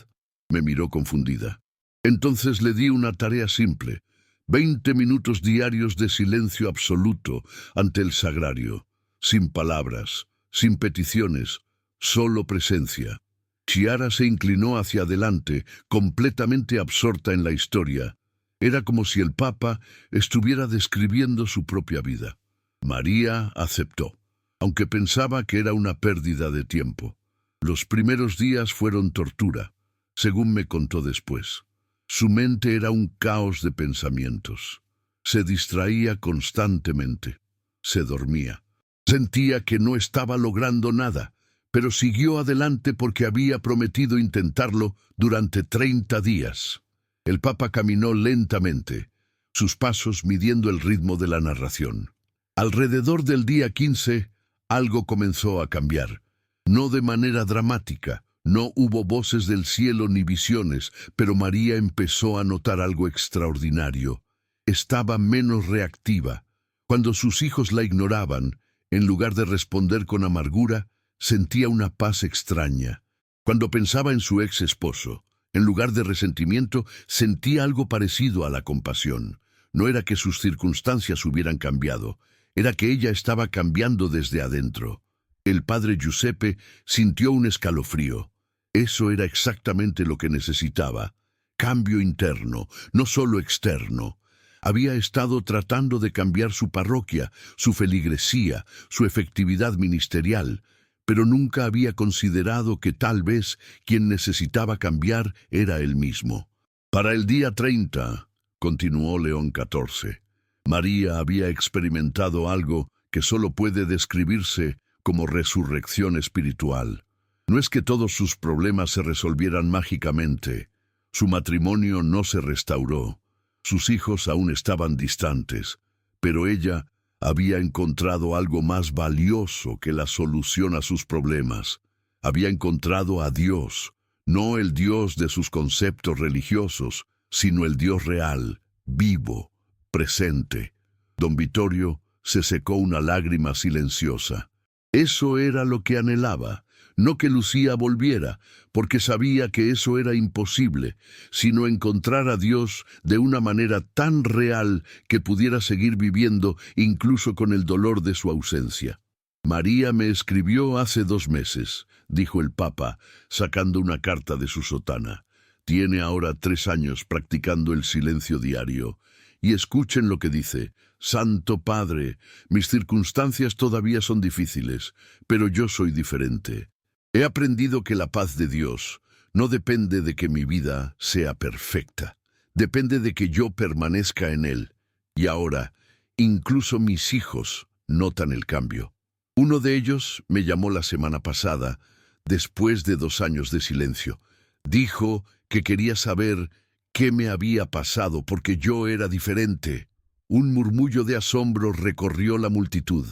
Me miró confundida. Entonces le di una tarea simple, 20 minutos diarios de silencio absoluto ante el sagrario, sin palabras, sin peticiones, solo presencia. Chiara se inclinó hacia adelante, completamente absorta en la historia. Era como si el Papa estuviera describiendo su propia vida. María aceptó, aunque pensaba que era una pérdida de tiempo. Los primeros días fueron tortura, según me contó después. Su mente era un caos de pensamientos. Se distraía constantemente. Se dormía. Sentía que no estaba logrando nada, pero siguió adelante porque había prometido intentarlo durante 30 días. El Papa caminó lentamente, sus pasos midiendo el ritmo de la narración. Alrededor del día 15, algo comenzó a cambiar. No de manera dramática, no hubo voces del cielo ni visiones, pero María empezó a notar algo extraordinario. Estaba menos reactiva. Cuando sus hijos la ignoraban, en lugar de responder con amargura, sentía una paz extraña. Cuando pensaba en su ex esposo, en lugar de resentimiento, sentía algo parecido a la compasión. No era que sus circunstancias hubieran cambiado, era que ella estaba cambiando desde adentro. El padre Giuseppe sintió un escalofrío. Eso era exactamente lo que necesitaba. Cambio interno, no solo externo. Había estado tratando de cambiar su parroquia, su feligresía, su efectividad ministerial, pero nunca había considerado que tal vez quien necesitaba cambiar era él mismo. Para el día 30, continuó León XIV, María había experimentado algo que solo puede describirse como resurrección espiritual. No es que todos sus problemas se resolvieran mágicamente. Su matrimonio no se restauró. Sus hijos aún estaban distantes. Pero ella había encontrado algo más valioso que la solución a sus problemas. Había encontrado a Dios, no el Dios de sus conceptos religiosos, sino el Dios real, vivo, presente. Don Vittorio se secó una lágrima silenciosa. Eso era lo que anhelaba. No que Lucía volviera, porque sabía que eso era imposible, sino encontrar a Dios de una manera tan real que pudiera seguir viviendo incluso con el dolor de su ausencia. María me escribió hace 2 meses, dijo el Papa, sacando una carta de su sotana. Tiene ahora 3 años practicando el silencio diario. Y escuchen lo que dice. Santo Padre, mis circunstancias todavía son difíciles, pero yo soy diferente. He aprendido que la paz de Dios no depende de que mi vida sea perfecta. Depende de que yo permanezca en Él. Y ahora, incluso mis hijos notan el cambio. Uno de ellos me llamó la semana pasada, después de 2 años de silencio. Dijo que quería saber qué me había pasado porque yo era diferente. Un murmullo de asombro recorrió la multitud.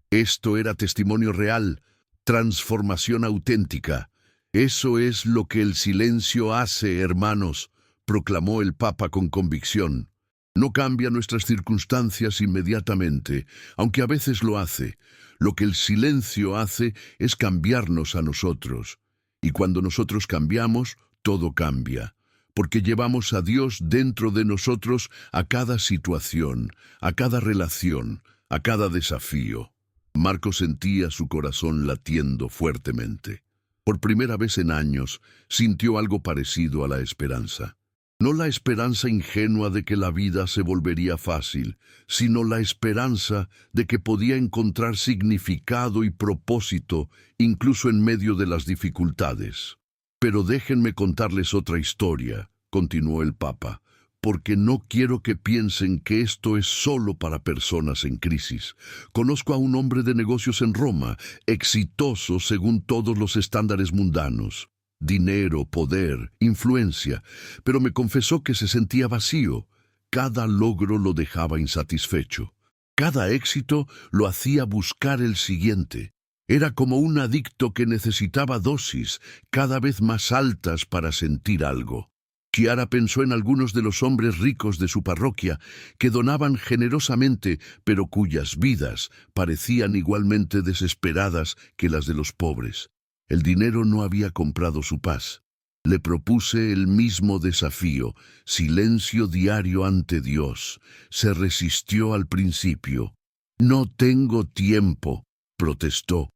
Esto era testimonio real, transformación auténtica. Eso es lo que el silencio hace, hermanos, proclamó el Papa con convicción. No cambia nuestras circunstancias inmediatamente, aunque a veces lo hace. Lo que el silencio hace es cambiarnos a nosotros. Y cuando nosotros cambiamos, todo cambia. Porque llevamos a Dios dentro de nosotros a cada situación, a cada relación, a cada desafío. Marco sentía su corazón latiendo fuertemente. Por primera vez en años, sintió algo parecido a la esperanza. No la esperanza ingenua de que la vida se volvería fácil, sino la esperanza de que podía encontrar significado y propósito incluso en medio de las dificultades. Pero déjenme contarles otra historia, continuó el Papa, porque no quiero que piensen que esto es solo para personas en crisis. Conozco a un hombre de negocios en Roma, exitoso según todos los estándares mundanos. Dinero, poder, influencia, pero me confesó que se sentía vacío. Cada logro lo dejaba insatisfecho. Cada éxito lo hacía buscar el siguiente. Era como un adicto que necesitaba dosis cada vez más altas para sentir algo. Chiara pensó en algunos de los hombres ricos de su parroquia que donaban generosamente, pero cuyas vidas parecían igualmente desesperadas que las de los pobres. El dinero no había comprado su paz. Le propuse el mismo desafío, silencio diario ante Dios. Se resistió al principio. No tengo tiempo, protestó.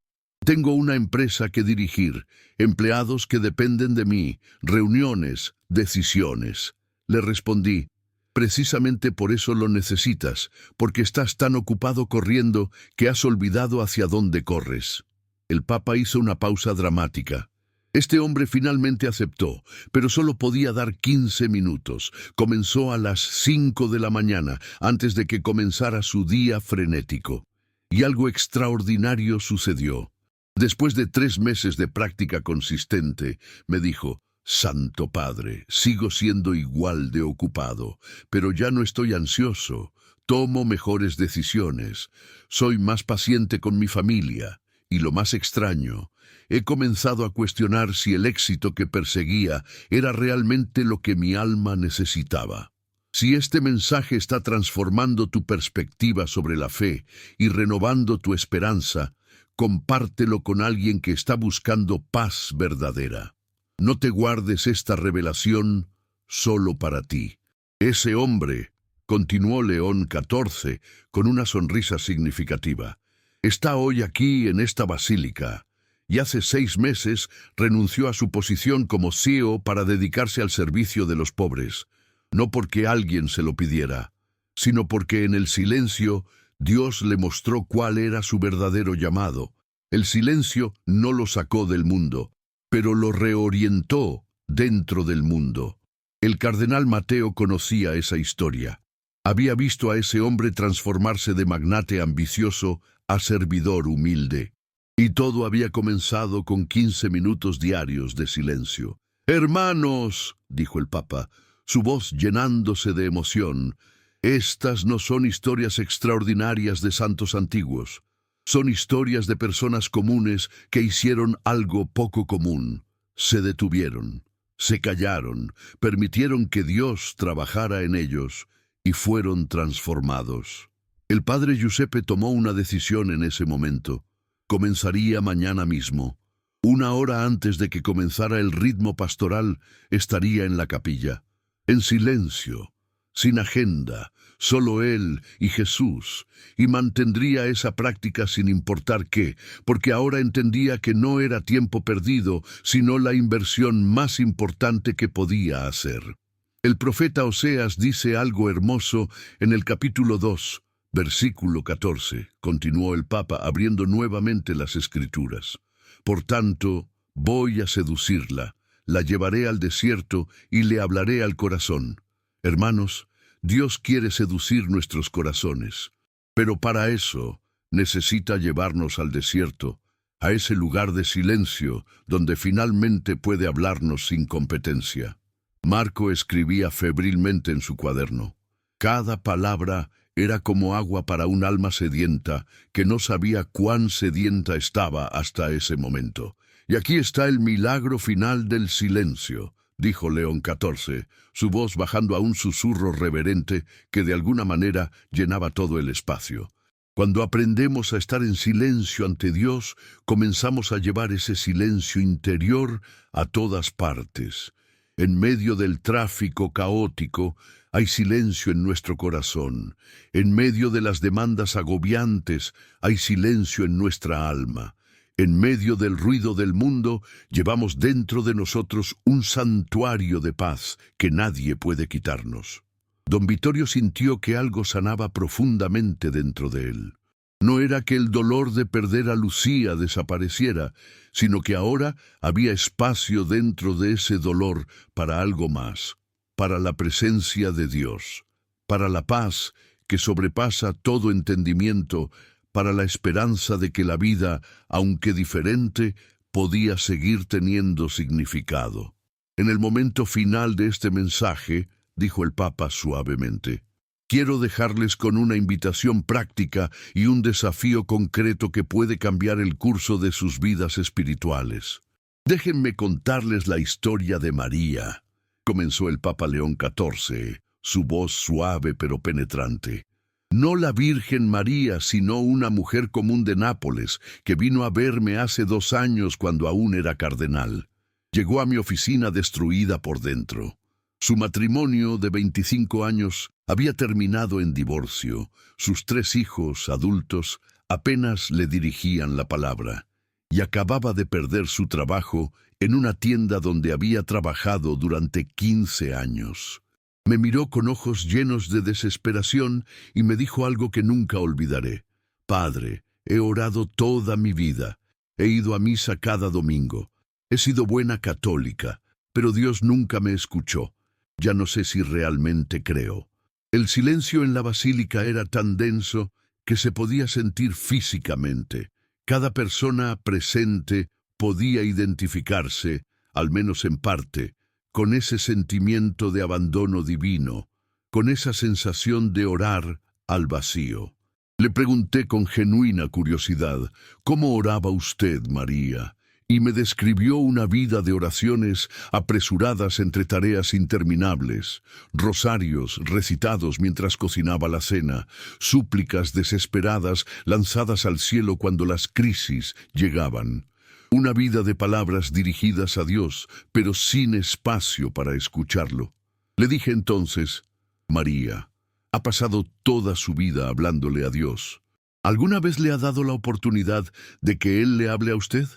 Tengo una empresa que dirigir, empleados que dependen de mí, reuniones, decisiones. Le respondí, precisamente por eso lo necesitas, porque estás tan ocupado corriendo que has olvidado hacia dónde corres. El Papa hizo una pausa dramática. Este hombre finalmente aceptó, pero solo podía dar 15 minutos. Comenzó a las 5 de la mañana, antes de que comenzara su día frenético. Y algo extraordinario sucedió. Después de 3 meses de práctica consistente, me dijo, Santo Padre, sigo siendo igual de ocupado, pero ya no estoy ansioso. Tomo mejores decisiones. Soy más paciente con mi familia. Y lo más extraño, he comenzado a cuestionar si el éxito que perseguía era realmente lo que mi alma necesitaba. Si este mensaje está transformando tu perspectiva sobre la fe y renovando tu esperanza, compártelo con alguien que está buscando paz verdadera. No te guardes esta revelación solo para ti. Ese hombre, continuó León XIV con una sonrisa significativa, está hoy aquí en esta basílica, y hace 6 meses renunció a su posición como CEO para dedicarse al servicio de los pobres, no porque alguien se lo pidiera, sino porque en el silencio Dios le mostró cuál era su verdadero llamado. El silencio no lo sacó del mundo, pero lo reorientó dentro del mundo. El cardenal Mateo conocía esa historia. Había visto a ese hombre transformarse de magnate ambicioso a servidor humilde. Y todo había comenzado con 15 minutos diarios de silencio. «Hermanos», dijo el Papa, su voz llenándose de emoción, «estas no son historias extraordinarias de santos antiguos. Son historias de personas comunes que hicieron algo poco común. Se detuvieron, se callaron, permitieron que Dios trabajara en ellos y fueron transformados». El padre Giuseppe tomó una decisión en ese momento. Comenzaría mañana mismo. Una hora antes de que comenzara el ritmo pastoral, estaría en la capilla, en silencio, sin agenda, solo él y Jesús, y mantendría esa práctica sin importar qué, porque ahora entendía que no era tiempo perdido, sino la inversión más importante que podía hacer. El profeta Oseas dice algo hermoso en el capítulo 2, versículo 14, continuó el Papa abriendo nuevamente las Escrituras. Por tanto, voy a seducirla, la llevaré al desierto y le hablaré al corazón. Hermanos, Dios quiere seducir nuestros corazones, pero para eso necesita llevarnos al desierto, a ese lugar de silencio donde finalmente puede hablarnos sin competencia. Marco escribía febrilmente en su cuaderno. Cada palabra era como agua para un alma sedienta que no sabía cuán sedienta estaba hasta ese momento. Y aquí está el milagro final del silencio, dijo León XIV, su voz bajando a un susurro reverente que de alguna manera llenaba todo el espacio. Cuando aprendemos a estar en silencio ante Dios, comenzamos a llevar ese silencio interior a todas partes. En medio del tráfico caótico, hay silencio en nuestro corazón. En medio de las demandas agobiantes, hay silencio en nuestra alma. En medio del ruido del mundo, llevamos dentro de nosotros un santuario de paz que nadie puede quitarnos. Don Vittorio sintió que algo sanaba profundamente dentro de él. No era que el dolor de perder a Lucía desapareciera, sino que ahora había espacio dentro de ese dolor para algo más, para la presencia de Dios, para la paz que sobrepasa todo entendimiento, para la esperanza de que la vida, aunque diferente, podía seguir teniendo significado. En el momento final de este mensaje, dijo el Papa suavemente, quiero dejarles con una invitación práctica y un desafío concreto que puede cambiar el curso de sus vidas espirituales. Déjenme contarles la historia de María, comenzó el Papa León XIV, su voz suave pero penetrante. No la Virgen María, sino una mujer común de Nápoles, que vino a verme hace 2 años cuando aún era cardenal. Llegó a mi oficina destruida por dentro. Su matrimonio de 25 años había terminado en divorcio. Sus 3 hijos, adultos, apenas le dirigían la palabra. Y acababa de perder su trabajo en una tienda donde había trabajado durante 15 años. Me miró con ojos llenos de desesperación y me dijo algo que nunca olvidaré. Padre, he orado toda mi vida. He ido a misa cada domingo. He sido buena católica, pero Dios nunca me escuchó. Ya no sé si realmente creo. El silencio en la basílica era tan denso que se podía sentir físicamente. Cada persona presente podía identificarse, al menos en parte, con ese sentimiento de abandono divino, con esa sensación de orar al vacío. Le pregunté con genuina curiosidad, ¿cómo oraba usted, María? Y me describió una vida de oraciones apresuradas entre tareas interminables, rosarios recitados mientras cocinaba la cena, súplicas desesperadas lanzadas al cielo cuando las crisis llegaban. Una vida de palabras dirigidas a Dios, pero sin espacio para escucharlo. Le dije entonces, María, ha pasado toda su vida hablándole a Dios. ¿Alguna vez le ha dado la oportunidad de que Él le hable a usted?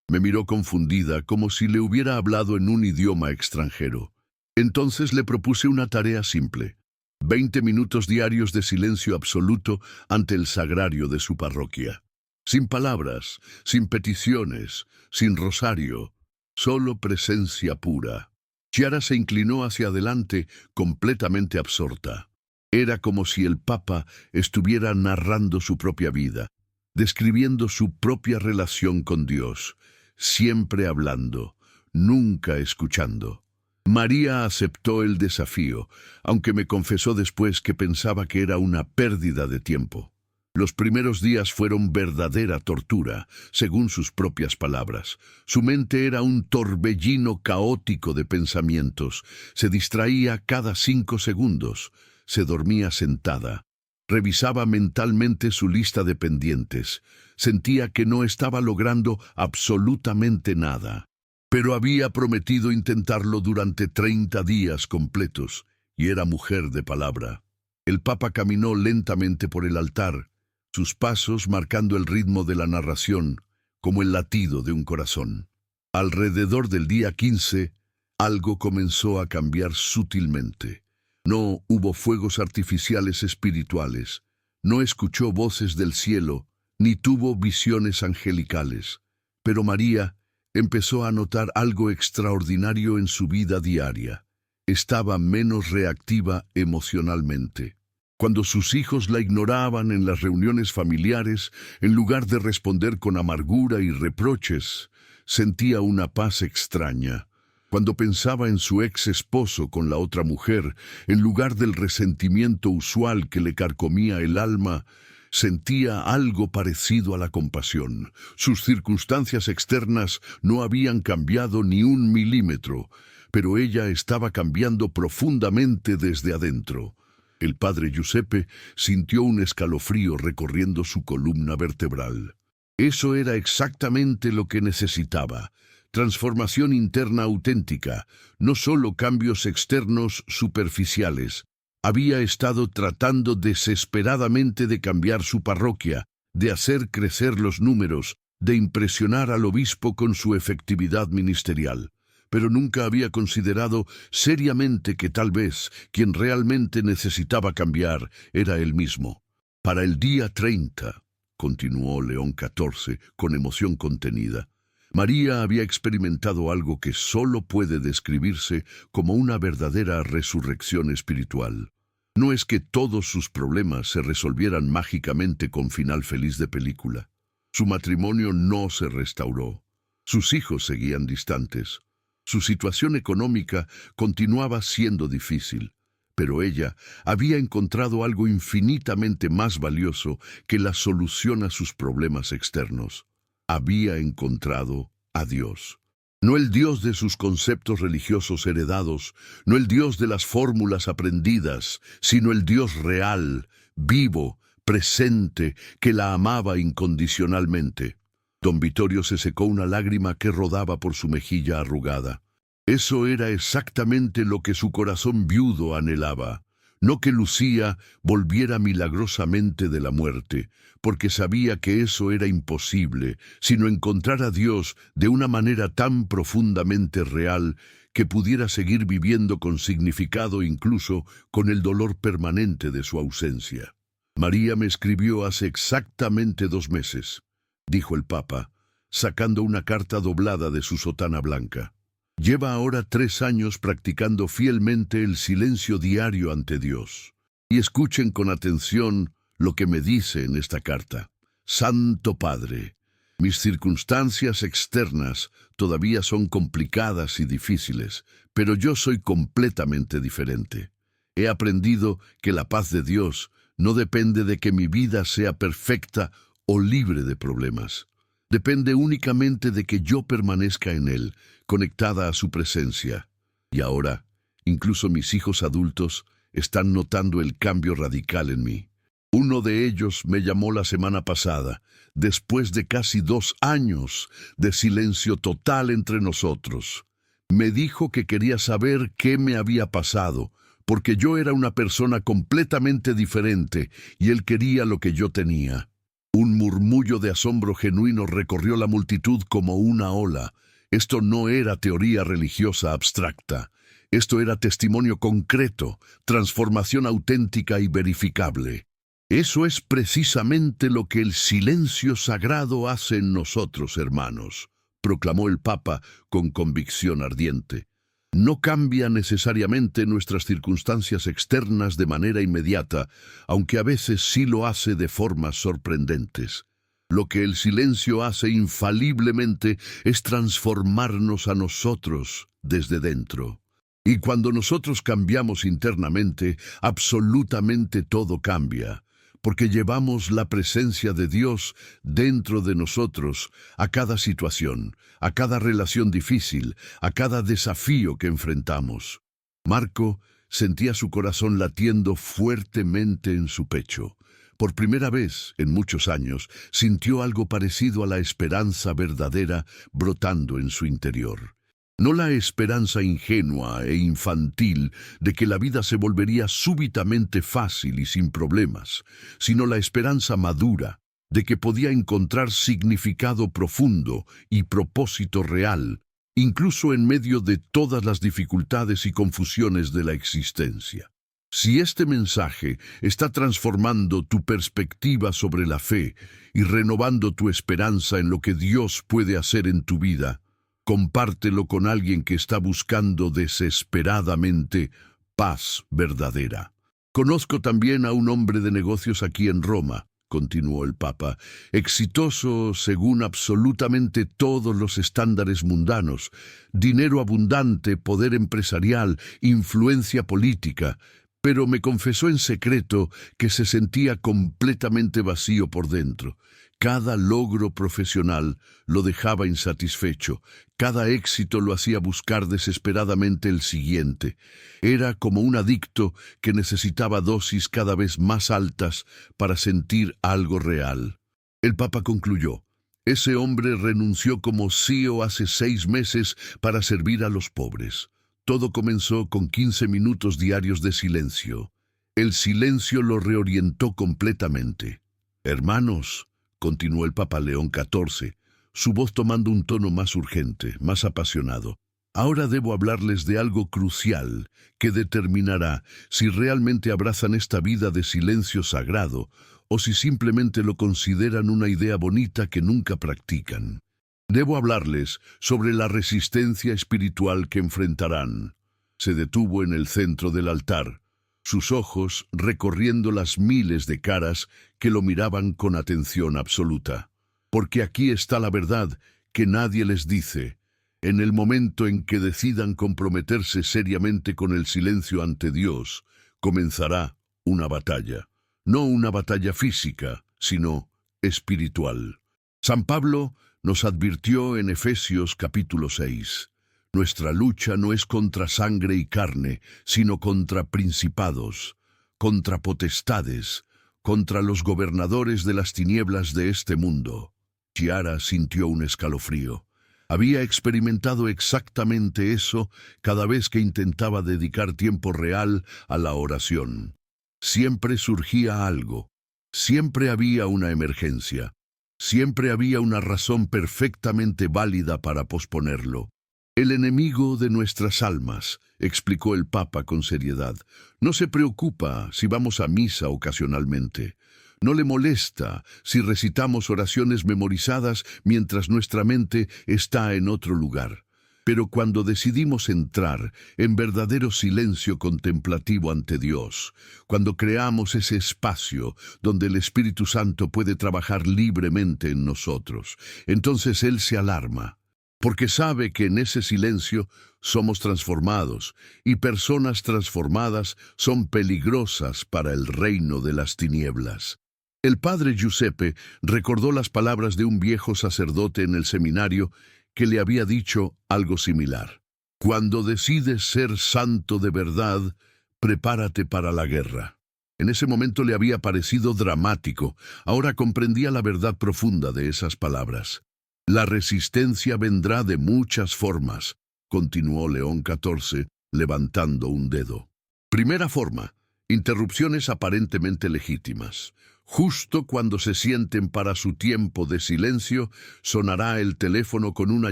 Me miró confundida, como si le hubiera hablado en un idioma extranjero. Entonces le propuse una tarea simple: 20 minutos diarios de silencio absoluto ante el sagrario de su parroquia. Sin palabras, sin peticiones, sin rosario, solo presencia pura. Chiara se inclinó hacia adelante, completamente absorta. Era como si el Papa estuviera narrando su propia vida, describiendo su propia relación con Dios, siempre hablando, nunca escuchando. María aceptó el desafío, aunque me confesó después que pensaba que era una pérdida de tiempo. Los primeros días fueron verdadera tortura, según sus propias palabras. Su mente era un torbellino caótico de pensamientos. Se distraía cada 5 segundos. Se dormía sentada. Revisaba mentalmente su lista de pendientes. Sentía que no estaba logrando absolutamente nada. Pero había prometido intentarlo durante 30 días completos, y era mujer de palabra. El Papa caminó lentamente por el altar, sus pasos marcando el ritmo de la narración, como el latido de un corazón. Alrededor del día 15, algo comenzó a cambiar sutilmente. No hubo fuegos artificiales espirituales, no escuchó voces del cielo, ni tuvo visiones angelicales. Pero María empezó a notar algo extraordinario en su vida diaria. Estaba menos reactiva emocionalmente. Cuando sus hijos la ignoraban en las reuniones familiares, en lugar de responder con amargura y reproches, sentía una paz extraña. Cuando pensaba en su ex esposo con la otra mujer, en lugar del resentimiento usual que le carcomía el alma, sentía algo parecido a la compasión. Sus circunstancias externas no habían cambiado ni un milímetro, pero ella estaba cambiando profundamente desde adentro. El padre Giuseppe sintió un escalofrío recorriendo su columna vertebral. Eso era exactamente lo que necesitaba. Transformación interna auténtica, no solo cambios externos superficiales. Había estado tratando desesperadamente de cambiar su parroquia, de hacer crecer los números, de impresionar al obispo con su efectividad ministerial. Pero nunca había considerado seriamente que tal vez quien realmente necesitaba cambiar era él mismo. Para el día 30, continuó León XIV con emoción contenida, María había experimentado algo que solo puede describirse como una verdadera resurrección espiritual. No es que todos sus problemas se resolvieran mágicamente con final feliz de película. Su matrimonio no se restauró. Sus hijos seguían distantes. Su situación económica continuaba siendo difícil, pero ella había encontrado algo infinitamente más valioso que la solución a sus problemas externos. Había encontrado a Dios. No el Dios de sus conceptos religiosos heredados, no el Dios de las fórmulas aprendidas, sino el Dios real, vivo, presente, que la amaba incondicionalmente. Don Vittorio se secó una lágrima que rodaba por su mejilla arrugada. Eso era exactamente lo que su corazón viudo anhelaba. No que Lucía volviera milagrosamente de la muerte, porque sabía que eso era imposible, sino encontrar a Dios de una manera tan profundamente real que pudiera seguir viviendo con significado incluso con el dolor permanente de su ausencia. María me escribió hace exactamente 2 meses, dijo el Papa, sacando una carta doblada de su sotana blanca. Lleva ahora 3 años practicando fielmente el silencio diario ante Dios. Y escuchen con atención lo que me dice en esta carta. Santo Padre, mis circunstancias externas todavía son complicadas y difíciles, pero yo soy completamente diferente. He aprendido que la paz de Dios no depende de que mi vida sea perfecta o libre de problemas. Depende únicamente de que yo permanezca en Él, conectada a su presencia. Y ahora, incluso mis hijos adultos están notando el cambio radical en mí. Uno de ellos me llamó la semana pasada, después de casi 2 años de silencio total entre nosotros. Me dijo que quería saber qué me había pasado, porque yo era una persona completamente diferente y él quería lo que yo tenía. Un murmullo de asombro genuino recorrió la multitud como una ola. Esto no era teoría religiosa abstracta. Esto era testimonio concreto, transformación auténtica y verificable. Eso es precisamente lo que el silencio sagrado hace en nosotros, hermanos, proclamó el Papa con convicción ardiente. No cambia necesariamente nuestras circunstancias externas de manera inmediata, aunque a veces sí lo hace de formas sorprendentes. Lo que el silencio hace infaliblemente es transformarnos a nosotros desde dentro. Y cuando nosotros cambiamos internamente, absolutamente todo cambia, porque llevamos la presencia de Dios dentro de nosotros a cada situación, a cada relación difícil, a cada desafío que enfrentamos. Marco sentía su corazón latiendo fuertemente en su pecho. Por primera vez en muchos años, sintió algo parecido a la esperanza verdadera brotando en su interior. No la esperanza ingenua e infantil de que la vida se volvería súbitamente fácil y sin problemas, sino la esperanza madura de que podía encontrar significado profundo y propósito real, incluso en medio de todas las dificultades y confusiones de la existencia. Si este mensaje está transformando tu perspectiva sobre la fe y renovando tu esperanza en lo que Dios puede hacer en tu vida, compártelo con alguien que está buscando desesperadamente paz verdadera. Conozco también a un hombre de negocios aquí en Roma, continuó el Papa, exitoso según absolutamente todos los estándares mundanos, dinero abundante, poder empresarial, influencia política, pero me confesó en secreto que se sentía completamente vacío por dentro. Cada logro profesional lo dejaba insatisfecho, cada éxito lo hacía buscar desesperadamente el siguiente. Era como un adicto que necesitaba dosis cada vez más altas para sentir algo real. El Papa concluyó: ese hombre renunció como CEO hace 6 meses para servir a los pobres. Todo comenzó con 15 minutos diarios de silencio. El silencio lo reorientó completamente. Hermanos, continuó el Papa León XIV, su voz tomando un tono más urgente, más apasionado. Ahora debo hablarles de algo crucial que determinará si realmente abrazan esta vida de silencio sagrado o si simplemente lo consideran una idea bonita que nunca practican. Debo hablarles sobre la resistencia espiritual que enfrentarán. Se detuvo en el centro del altar, sus ojos recorriendo las miles de caras que lo miraban con atención absoluta. Porque aquí está la verdad que nadie les dice. En el momento en que decidan comprometerse seriamente con el silencio ante Dios, comenzará una batalla. No una batalla física, sino espiritual. San Pablo nos advirtió en Efesios capítulo 6. Nuestra lucha no es contra sangre y carne, sino contra principados, contra potestades, contra los gobernadores de las tinieblas de este mundo. Chiara sintió un escalofrío. Había experimentado exactamente eso cada vez que intentaba dedicar tiempo real a la oración. Siempre surgía algo, siempre había una emergencia, siempre había una razón perfectamente válida para posponerlo. El enemigo de nuestras almas, explicó el Papa con seriedad, no se preocupa si vamos a misa ocasionalmente. No le molesta si recitamos oraciones memorizadas mientras nuestra mente está en otro lugar. Pero cuando decidimos entrar en verdadero silencio contemplativo ante Dios, cuando creamos ese espacio donde el Espíritu Santo puede trabajar libremente en nosotros, entonces Él se alarma, porque sabe que en ese silencio somos transformados, y personas transformadas son peligrosas para el reino de las tinieblas. El padre Giuseppe recordó las palabras de un viejo sacerdote en el seminario que le había dicho algo similar. Cuando decides ser santo de verdad, prepárate para la guerra. En ese momento le había parecido dramático, ahora comprendía la verdad profunda de esas palabras. La resistencia vendrá de muchas formas, continuó León XIV, levantando un dedo. Primera forma, interrupciones aparentemente legítimas. Justo cuando se sienten para su tiempo de silencio, sonará el teléfono con una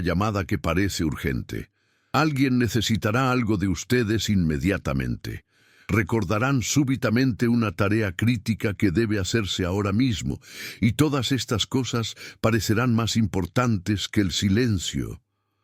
llamada que parece urgente. Alguien necesitará algo de ustedes inmediatamente. Recordarán súbitamente una tarea crítica que debe hacerse ahora mismo, y todas estas cosas parecerán más importantes que el silencio.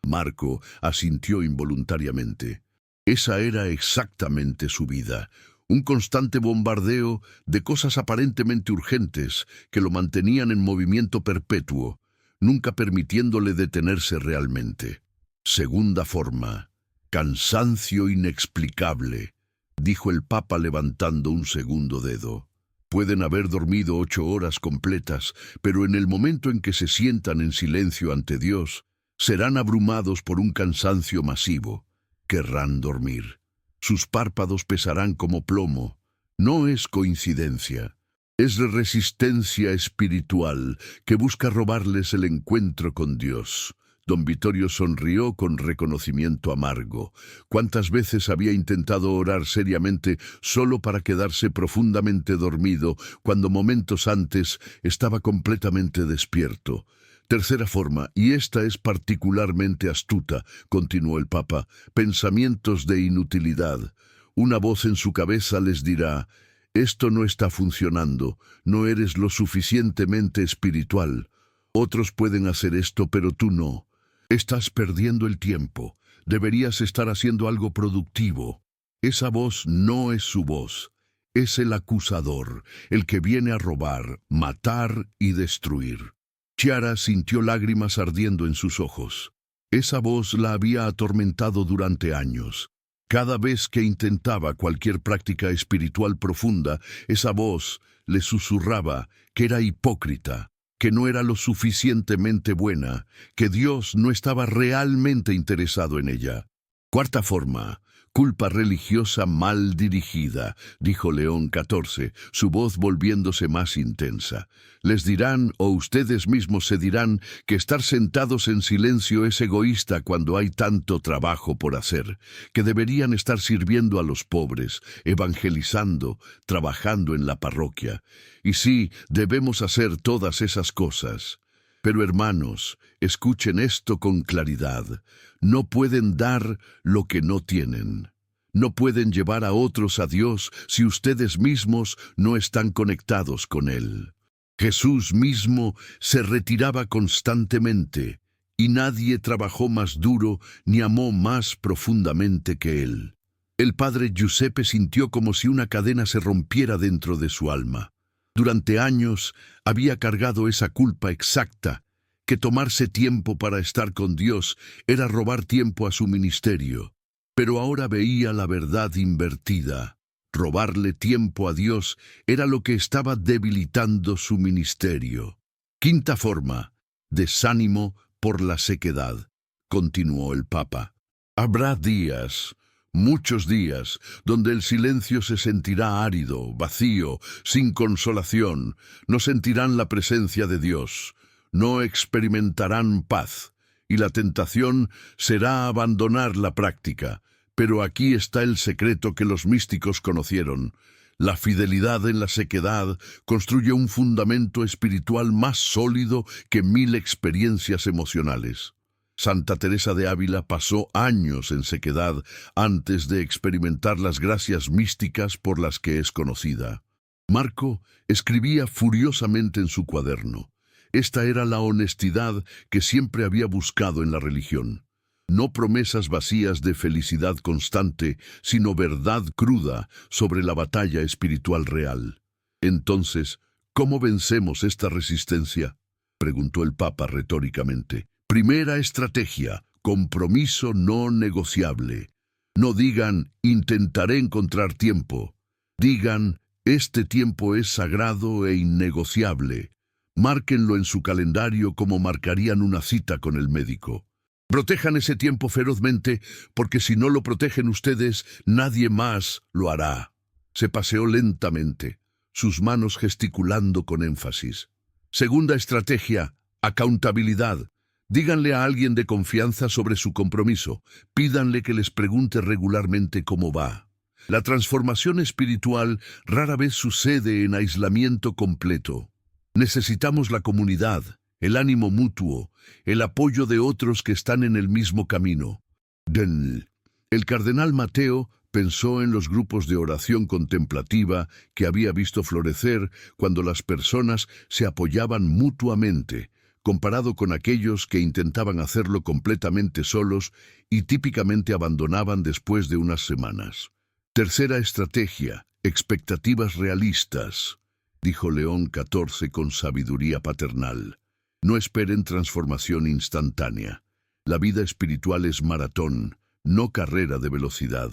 Marco asintió involuntariamente. Esa era exactamente su vida. Un constante bombardeo de cosas aparentemente urgentes que lo mantenían en movimiento perpetuo, nunca permitiéndole detenerse realmente. Segunda forma, cansancio inexplicable, dijo el Papa levantando un segundo dedo. Pueden haber dormido 8 horas completas, pero en el momento en que se sientan en silencio ante Dios, serán abrumados por un cansancio masivo. Querrán dormir. Sus párpados pesarán como plomo. No es coincidencia. Es resistencia espiritual que busca robarles el encuentro con Dios. Don Vittorio sonrió con reconocimiento amargo. ¿Cuántas veces había intentado orar seriamente solo para quedarse profundamente dormido cuando momentos antes estaba completamente despierto? Tercera forma, y esta es particularmente astuta, continuó el Papa, pensamientos de inutilidad. Una voz en su cabeza les dirá: esto no está funcionando, no eres lo suficientemente espiritual. Otros pueden hacer esto, pero tú no. Estás perdiendo el tiempo. Deberías estar haciendo algo productivo. Esa voz no es su voz. Es el acusador, el que viene a robar, matar y destruir. Chiara sintió lágrimas ardiendo en sus ojos. Esa voz la había atormentado durante años. Cada vez que intentaba cualquier práctica espiritual profunda, esa voz le susurraba que era hipócrita, que no era lo suficientemente buena, que Dios no estaba realmente interesado en ella. Cuarta forma, culpa religiosa mal dirigida, dijo León XIV, su voz volviéndose más intensa. Les dirán, o ustedes mismos se dirán, que estar sentados en silencio es egoísta cuando hay tanto trabajo por hacer, que deberían estar sirviendo a los pobres, evangelizando, trabajando en la parroquia. Y sí, debemos hacer todas esas cosas. Pero hermanos, escuchen esto con claridad. No pueden dar lo que no tienen. No pueden llevar a otros a Dios si ustedes mismos no están conectados con Él. Jesús mismo se retiraba constantemente, y nadie trabajó más duro ni amó más profundamente que Él. El padre Giuseppe sintió como si una cadena se rompiera dentro de su alma. Durante años había cargado esa culpa exacta, que tomarse tiempo para estar con Dios era robar tiempo a su ministerio. Pero ahora veía la verdad invertida. Robarle tiempo a Dios era lo que estaba debilitando su ministerio. Quinta forma, desánimo por la sequedad, continuó el Papa. Habrá días, muchos días, donde el silencio se sentirá árido, vacío, sin consolación. No sentirán la presencia de Dios, no experimentarán paz, y la tentación será abandonar la práctica. Pero aquí está el secreto que los místicos conocieron. La fidelidad en la sequedad construye un fundamento espiritual más sólido que 1000 experiencias emocionales. Santa Teresa de Ávila pasó años en sequedad antes de experimentar las gracias místicas por las que es conocida. Marco escribía furiosamente en su cuaderno. Esta era la honestidad que siempre había buscado en la religión. No promesas vacías de felicidad constante, sino verdad cruda sobre la batalla espiritual real. Entonces, ¿cómo vencemos esta resistencia?, preguntó el Papa retóricamente. Primera estrategia, compromiso no negociable. No digan, intentaré encontrar tiempo. Digan, este tiempo es sagrado e innegociable. Márquenlo en su calendario como marcarían una cita con el médico. Protejan ese tiempo ferozmente, porque si no lo protegen ustedes, nadie más lo hará. Se paseó lentamente, sus manos gesticulando con énfasis. Segunda estrategia, accountabilidad. Díganle a alguien de confianza sobre su compromiso. Pídanle que les pregunte regularmente cómo va. La transformación espiritual rara vez sucede en aislamiento completo. Necesitamos la comunidad, el ánimo mutuo, el apoyo de otros que están en el mismo camino. El cardenal Mateo pensó en los grupos de oración contemplativa que había visto florecer cuando las personas se apoyaban mutuamente, comparado con aquellos que intentaban hacerlo completamente solos y típicamente abandonaban después de unas semanas. Tercera estrategia, expectativas realistas, dijo León XIV con sabiduría paternal. No esperen transformación instantánea. La vida espiritual es maratón, no carrera de velocidad.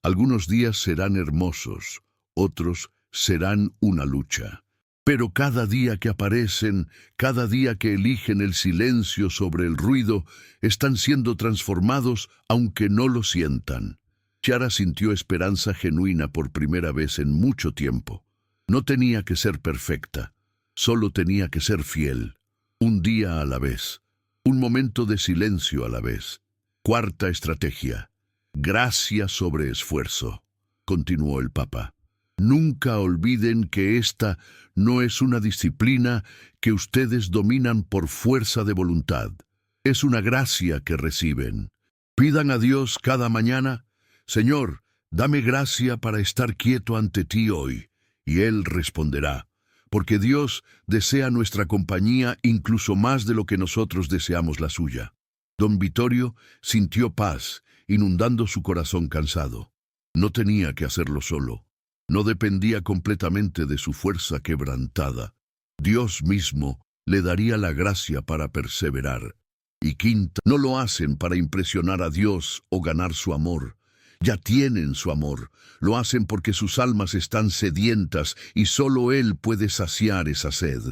Algunos días serán hermosos, otros serán una lucha. Pero cada día que aparecen, cada día que eligen el silencio sobre el ruido, están siendo transformados aunque no lo sientan. Chiara sintió esperanza genuina por primera vez en mucho tiempo. No tenía que ser perfecta, solo tenía que ser fiel. Un día a la vez, un momento de silencio a la vez. Cuarta estrategia: gracia sobre esfuerzo, continuó el Papa. Nunca olviden que esta no es una disciplina que ustedes dominan por fuerza de voluntad. Es una gracia que reciben. Pidan a Dios cada mañana: Señor, dame gracia para estar quieto ante ti hoy. Y Él responderá, porque Dios desea nuestra compañía incluso más de lo que nosotros deseamos la suya. Don Vittorio sintió paz inundando su corazón cansado. No tenía que hacerlo solo. No dependía completamente de su fuerza quebrantada. Dios mismo le daría la gracia para perseverar. Y quinta, no lo hacen para impresionar a Dios o ganar su amor. Ya tienen su amor. Lo hacen porque sus almas están sedientas y solo Él puede saciar esa sed.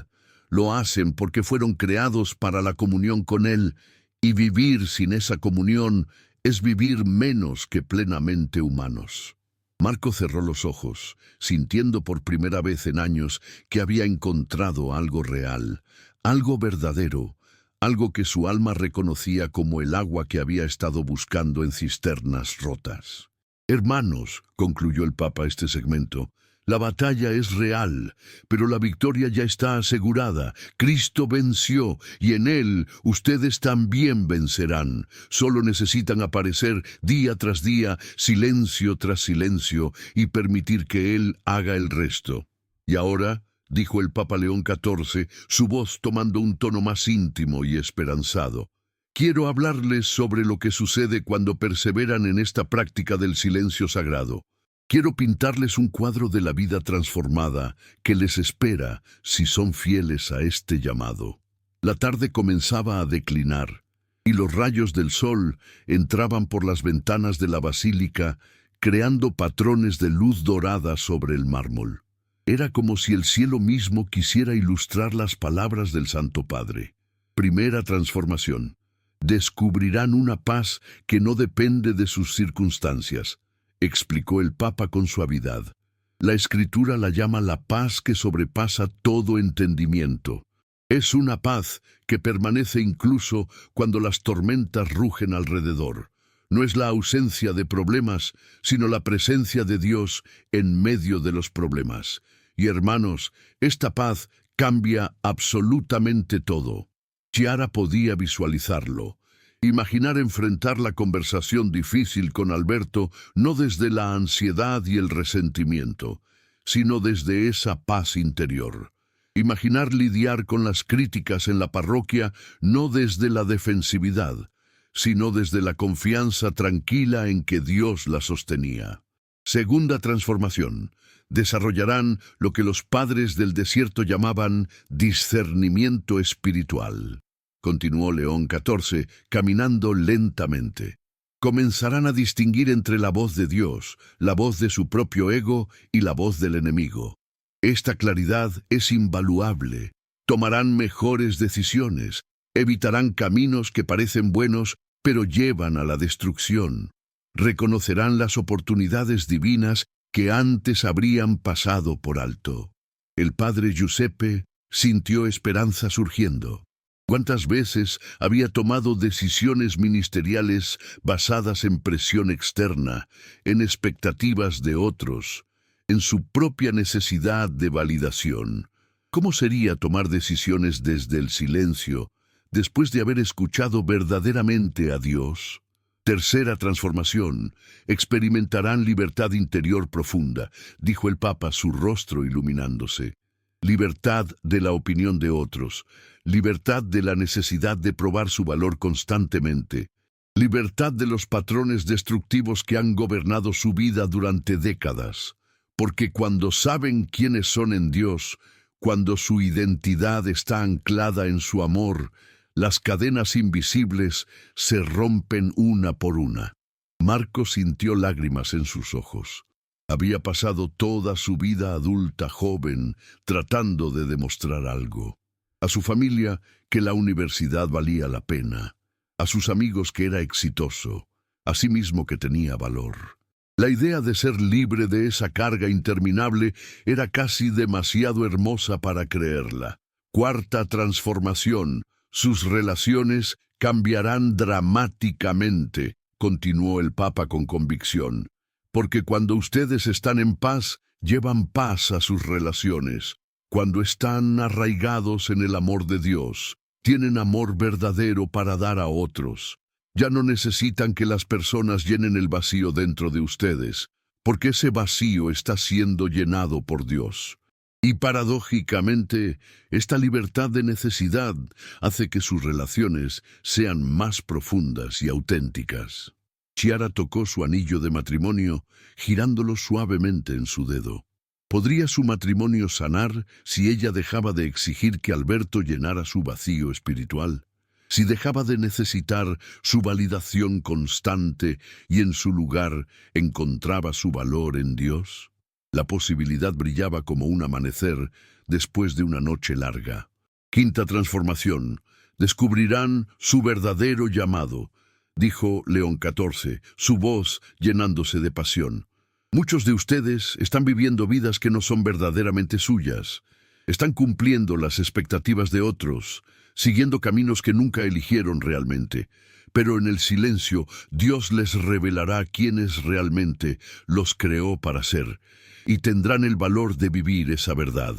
Lo hacen porque fueron creados para la comunión con Él, y vivir sin esa comunión es vivir menos que plenamente humanos. Marco cerró los ojos, sintiendo por primera vez en años que había encontrado algo real, algo verdadero, algo que su alma reconocía como el agua que había estado buscando en cisternas rotas. Hermanos, concluyó el Papa este segmento, la batalla es real, pero la victoria ya está asegurada. Cristo venció y en Él ustedes también vencerán. Solo necesitan aparecer día tras día, silencio tras silencio, y permitir que Él haga el resto. Y ahora, dijo el Papa León XIV, su voz tomando un tono más íntimo y esperanzado, quiero hablarles sobre lo que sucede cuando perseveran en esta práctica del silencio sagrado. Quiero pintarles un cuadro de la vida transformada que les espera si son fieles a este llamado. La tarde comenzaba a declinar, y los rayos del sol entraban por las ventanas de la basílica, creando patrones de luz dorada sobre el mármol. Era como si el cielo mismo quisiera ilustrar las palabras del Santo Padre. Primera transformación. Descubrirán una paz que no depende de sus circunstancias, explicó el Papa con suavidad. La Escritura la llama la paz que sobrepasa todo entendimiento. Es una paz que permanece incluso cuando las tormentas rugen alrededor. No es la ausencia de problemas, sino la presencia de Dios en medio de los problemas. Y hermanos, esta paz cambia absolutamente todo. Chiara podía visualizarlo. Imaginar enfrentar la conversación difícil con Alberto no desde la ansiedad y el resentimiento, sino desde esa paz interior. Imaginar lidiar con las críticas en la parroquia no desde la defensividad, sino desde la confianza tranquila en que Dios la sostenía. Segunda transformación. Desarrollarán lo que los padres del desierto llamaban discernimiento espiritual. Continuó León XIV, caminando lentamente. Comenzarán a distinguir entre la voz de Dios, la voz de su propio ego y la voz del enemigo. Esta claridad es invaluable. Tomarán mejores decisiones, evitarán caminos que parecen buenos, pero llevan a la destrucción. Reconocerán las oportunidades divinas que antes habrían pasado por alto. El padre Giuseppe sintió esperanza surgiendo. ¿Cuántas veces había tomado decisiones ministeriales basadas en presión externa, en expectativas de otros, en su propia necesidad de validación? ¿Cómo sería tomar decisiones desde el silencio, después de haber escuchado verdaderamente a Dios? Tercera transformación. Experimentarán libertad interior profunda, dijo el Papa, su rostro iluminándose. Libertad de la opinión de otros, libertad de la necesidad de probar su valor constantemente, libertad de los patrones destructivos que han gobernado su vida durante décadas, porque cuando saben quiénes son en Dios, cuando su identidad está anclada en su amor, las cadenas invisibles se rompen una por una. Marco sintió lágrimas en sus ojos. Había pasado toda su vida adulta joven tratando de demostrar algo. A su familia que la universidad valía la pena, a sus amigos que era exitoso, a sí mismo que tenía valor. La idea de ser libre de esa carga interminable era casi demasiado hermosa para creerla. Cuarta transformación. Sus relaciones cambiarán dramáticamente, continuó el Papa con convicción, porque cuando ustedes están en paz, llevan paz a sus relaciones. Cuando están arraigados en el amor de Dios, tienen amor verdadero para dar a otros. Ya no necesitan que las personas llenen el vacío dentro de ustedes, porque ese vacío está siendo llenado por Dios. Y paradójicamente, esta libertad de necesidad hace que sus relaciones sean más profundas y auténticas. Chiara tocó su anillo de matrimonio, girándolo suavemente en su dedo. ¿Podría su matrimonio sanar si ella dejaba de exigir que Alberto llenara su vacío espiritual? Si dejaba de necesitar su validación constante y en su lugar encontraba su valor en Dios? La posibilidad brillaba como un amanecer después de una noche larga. Quinta transformación. Descubrirán su verdadero llamado, dijo León XIV, su voz llenándose de pasión. Muchos de ustedes están viviendo vidas que no son verdaderamente suyas. Están cumpliendo las expectativas de otros, siguiendo caminos que nunca eligieron realmente. Pero en el silencio, Dios les revelará quiénes realmente los creó para ser, y tendrán el valor de vivir esa verdad.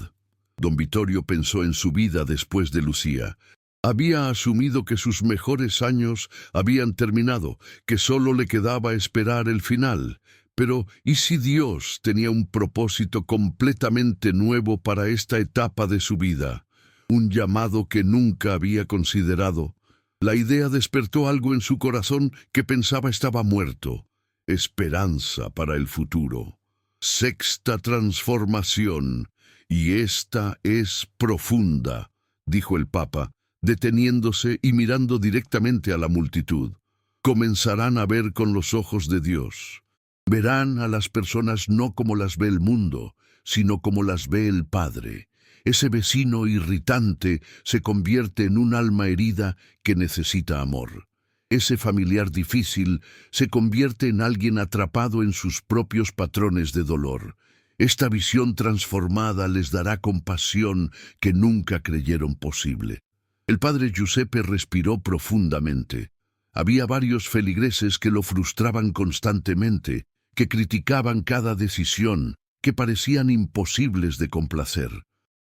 Don Vittorio pensó en su vida después de Lucía. Había asumido que sus mejores años habían terminado, que solo le quedaba esperar el final. Pero, ¿y si Dios tenía un propósito completamente nuevo para esta etapa de su vida? Un llamado que nunca había considerado. La idea despertó algo en su corazón que pensaba estaba muerto. Esperanza para el futuro. Sexta transformación. Y esta es profunda, dijo el Papa, deteniéndose y mirando directamente a la multitud. Comenzarán a ver con los ojos de Dios. Verán a las personas no como las ve el mundo, sino como las ve el Padre. Ese vecino irritante se convierte en un alma herida que necesita amor. Ese familiar difícil se convierte en alguien atrapado en sus propios patrones de dolor. Esta visión transformada les dará compasión que nunca creyeron posible. El padre Giuseppe respiró profundamente. Había varios feligreses que lo frustraban constantemente, que criticaban cada decisión, que parecían imposibles de complacer.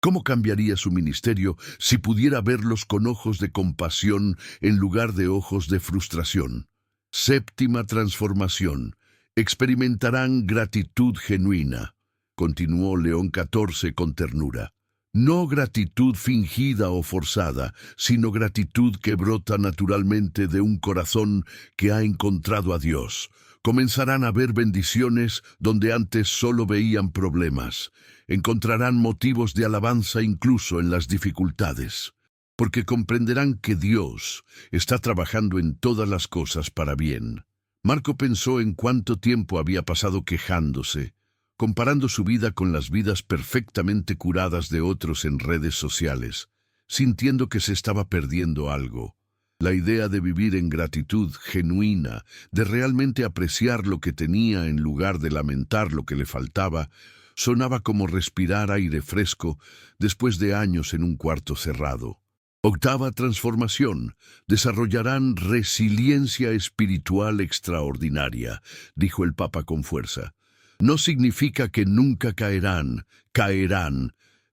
¿Cómo cambiaría su ministerio si pudiera verlos con ojos de compasión en lugar de ojos de frustración? Séptima transformación. Experimentarán gratitud genuina, continuó León XIV con ternura. No gratitud fingida o forzada, sino gratitud que brota naturalmente de un corazón que ha encontrado a Dios. Comenzarán a ver bendiciones donde antes solo veían problemas. Encontrarán motivos de alabanza incluso en las dificultades, porque comprenderán que Dios está trabajando en todas las cosas para bien. Marco pensó en cuánto tiempo había pasado quejándose, comparando su vida con las vidas perfectamente curadas de otros en redes sociales, sintiendo que se estaba perdiendo algo. La idea de vivir en gratitud genuina, de realmente apreciar lo que tenía en lugar de lamentar lo que le faltaba, sonaba como respirar aire fresco después de años en un cuarto cerrado. Octava transformación. Desarrollarán resiliencia espiritual extraordinaria, dijo el Papa con fuerza. No significa que nunca caerán,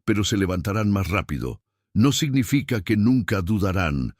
pero se levantarán más rápido. No significa que nunca dudarán,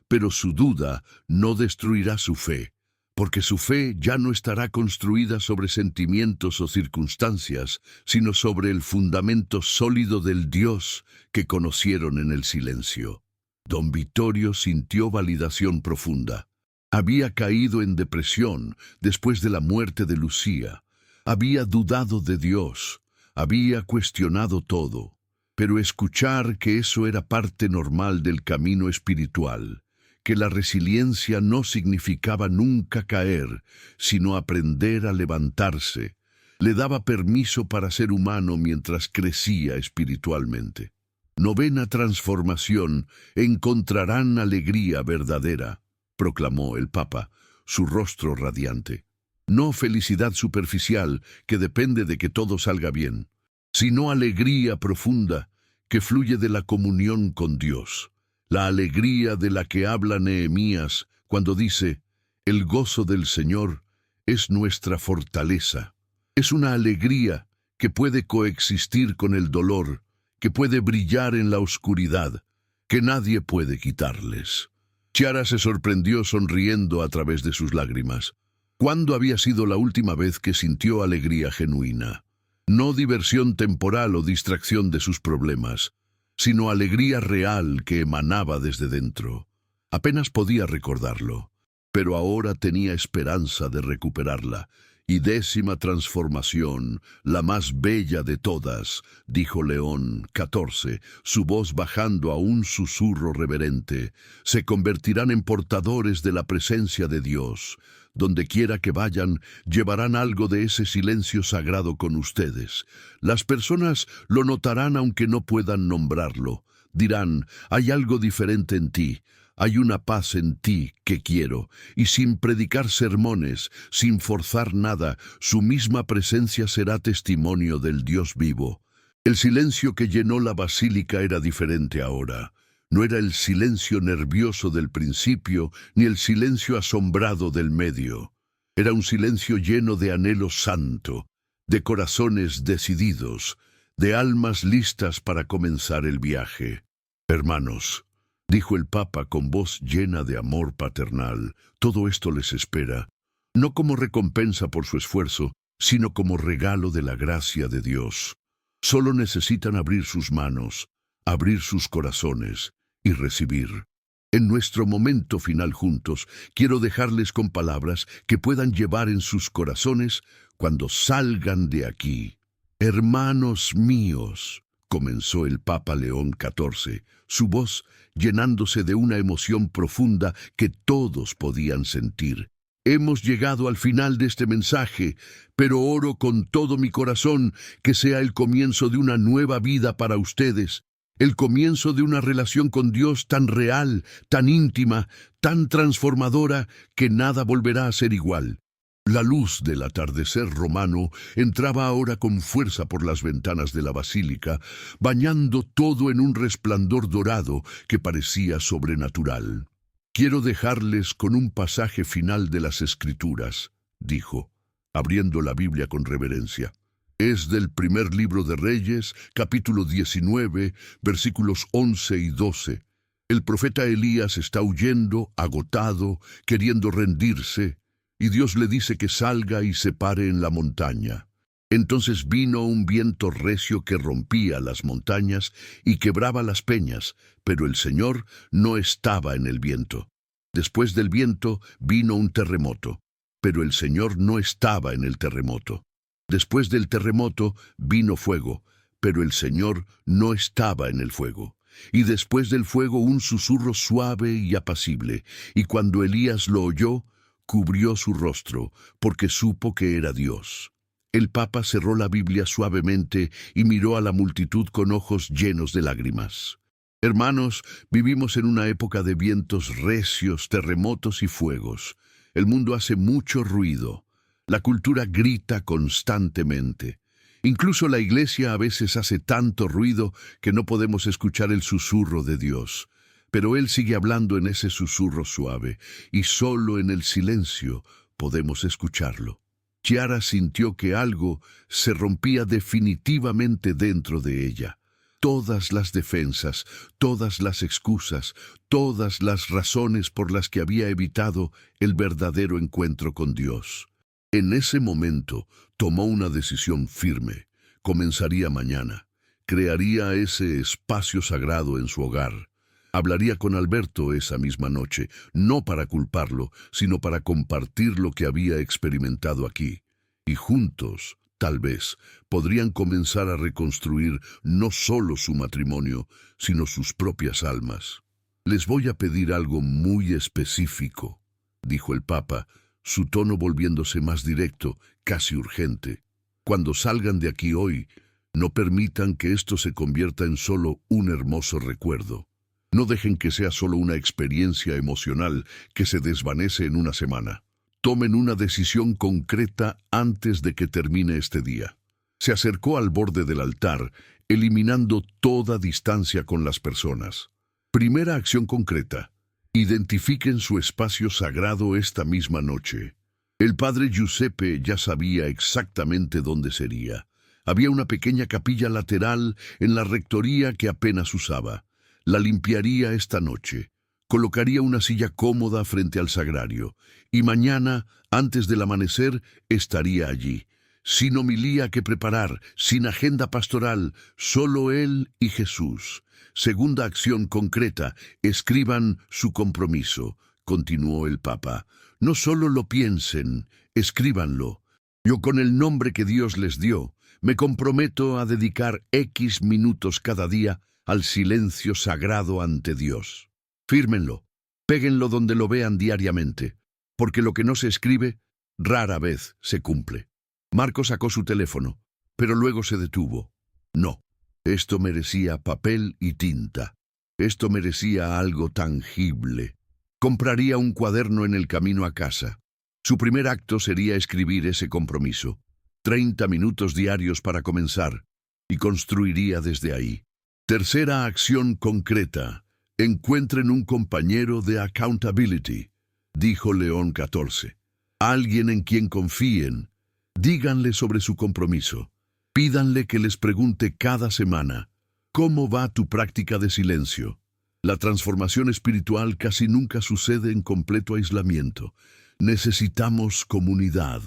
pero su duda no destruirá su fe, porque su fe ya no estará construida sobre sentimientos o circunstancias, sino sobre el fundamento sólido del Dios que conocieron en el silencio. Don Vittorio sintió validación profunda. Había caído en depresión después de la muerte de Lucía. Había dudado de Dios. Había cuestionado todo. Pero escuchar que eso era parte normal del camino espiritual, que la resiliencia no significaba nunca caer, sino aprender a levantarse, le daba permiso para ser humano mientras crecía espiritualmente. Novena transformación. Encontrarán alegría verdadera, proclamó el Papa, su rostro radiante. No felicidad superficial que depende de que todo salga bien, sino alegría profunda que fluye de la comunión con Dios. La alegría de la que habla Nehemías cuando dice, el gozo del Señor es nuestra fortaleza. Es una alegría que puede coexistir con el dolor, que puede brillar en la oscuridad, que nadie puede quitarles. Chiara se sorprendió sonriendo a través de sus lágrimas. ¿Cuándo había sido la última vez que sintió alegría genuina? No diversión temporal o distracción de sus problemas, sino alegría real que emanaba desde dentro. Apenas podía recordarlo, pero ahora tenía esperanza de recuperarla. Y 10ª transformación, la más bella de todas, dijo León 14, su voz bajando a un susurro reverente, se convertirán en portadores de la presencia de Dios. Donde quiera que vayan, llevarán algo de ese silencio sagrado con ustedes. Las personas lo notarán aunque no puedan nombrarlo. Dirán, hay algo diferente en ti. Hay una paz en ti que quiero, y sin predicar sermones, sin forzar nada, su misma presencia será testimonio del Dios vivo. El silencio que llenó la basílica era diferente ahora. No era el silencio nervioso del principio, ni el silencio asombrado del medio. Era un silencio lleno de anhelo santo, de corazones decididos, de almas listas para comenzar el viaje. Hermanos, dijo el Papa con voz llena de amor paternal, todo esto les espera, no como recompensa por su esfuerzo, sino como regalo de la gracia de Dios. Solo necesitan abrir sus manos, abrir sus corazones y recibir. En nuestro momento final juntos, quiero dejarles con palabras que puedan llevar en sus corazones cuando salgan de aquí. Hermanos míos, comenzó el Papa León XIV, su voz llenándose de una emoción profunda que todos podían sentir. Hemos llegado al final de este mensaje, pero oro con todo mi corazón que sea el comienzo de una nueva vida para ustedes, el comienzo de una relación con Dios tan real, tan íntima, tan transformadora, que nada volverá a ser igual. La luz del atardecer romano entraba ahora con fuerza por las ventanas de la basílica, bañando todo en un resplandor dorado que parecía sobrenatural. Quiero dejarles con un pasaje final de las Escrituras, dijo, abriendo la Biblia con reverencia. Es del primer libro de Reyes, capítulo 19, versículos 11 y 12. El profeta Elías está huyendo, agotado, queriendo rendirse, y Dios le dice que salga y se pare en la montaña. Entonces vino un viento recio que rompía las montañas y quebraba las peñas, pero el Señor no estaba en el viento. Después del viento vino un terremoto, pero el Señor no estaba en el terremoto. Después del terremoto vino fuego, pero el Señor no estaba en el fuego. Y después del fuego un susurro suave y apacible, y cuando Elías lo oyó, cubrió su rostro, porque supo que era Dios. El Papa cerró la Biblia suavemente y miró a la multitud con ojos llenos de lágrimas. Hermanos, vivimos en una época de vientos recios, terremotos y fuegos. El mundo hace mucho ruido. La cultura grita constantemente. Incluso la iglesia a veces hace tanto ruido que no podemos escuchar el susurro de Dios. Pero Él sigue hablando en ese susurro suave, y solo en el silencio podemos escucharlo. Chiara sintió que algo se rompía definitivamente dentro de ella. Todas las defensas, todas las excusas, todas las razones por las que había evitado el verdadero encuentro con Dios. En ese momento tomó una decisión firme. Comenzaría mañana. Crearía ese espacio sagrado en su hogar. Hablaría con Alberto esa misma noche, no para culparlo, sino para compartir lo que había experimentado aquí. Y juntos, tal vez, podrían comenzar a reconstruir no solo su matrimonio, sino sus propias almas. Les voy a pedir algo muy específico, dijo el Papa, su tono volviéndose más directo, casi urgente. Cuando salgan de aquí hoy, no permitan que esto se convierta en solo un hermoso recuerdo. No dejen que sea solo una experiencia emocional que se desvanece en una semana. Tomen una decisión concreta antes de que termine este día. Se acercó al borde del altar, eliminando toda distancia con las personas. Primera acción concreta. Identifiquen su espacio sagrado esta misma noche. El padre Giuseppe ya sabía exactamente dónde sería. Había una pequeña capilla lateral en la rectoría que apenas usaba. La limpiaría esta noche. Colocaría una silla cómoda frente al sagrario. Y mañana, antes del amanecer, estaría allí. Sin homilía que preparar, sin agenda pastoral, solo él y Jesús. Segunda acción concreta, escriban su compromiso, continuó el Papa. No solo lo piensen, escríbanlo. Yo, con el nombre que Dios les dio, me comprometo a dedicar X minutos cada día al silencio sagrado ante Dios. Fírmenlo, péguenlo donde lo vean diariamente, porque lo que no se escribe, rara vez se cumple. Marco sacó su teléfono, pero luego se detuvo. No, esto merecía papel y tinta. Esto merecía algo tangible. Compraría un cuaderno en el camino a casa. Su primer acto sería escribir ese compromiso. 30 minutos diarios para comenzar, y construiría desde ahí. Tercera acción concreta. Encuentren un compañero de accountability, dijo León XIV. Alguien en quien confíen. Díganle sobre su compromiso. Pídanle que les pregunte cada semana, ¿cómo va tu práctica de silencio? La transformación espiritual casi nunca sucede en completo aislamiento. Necesitamos comunidad.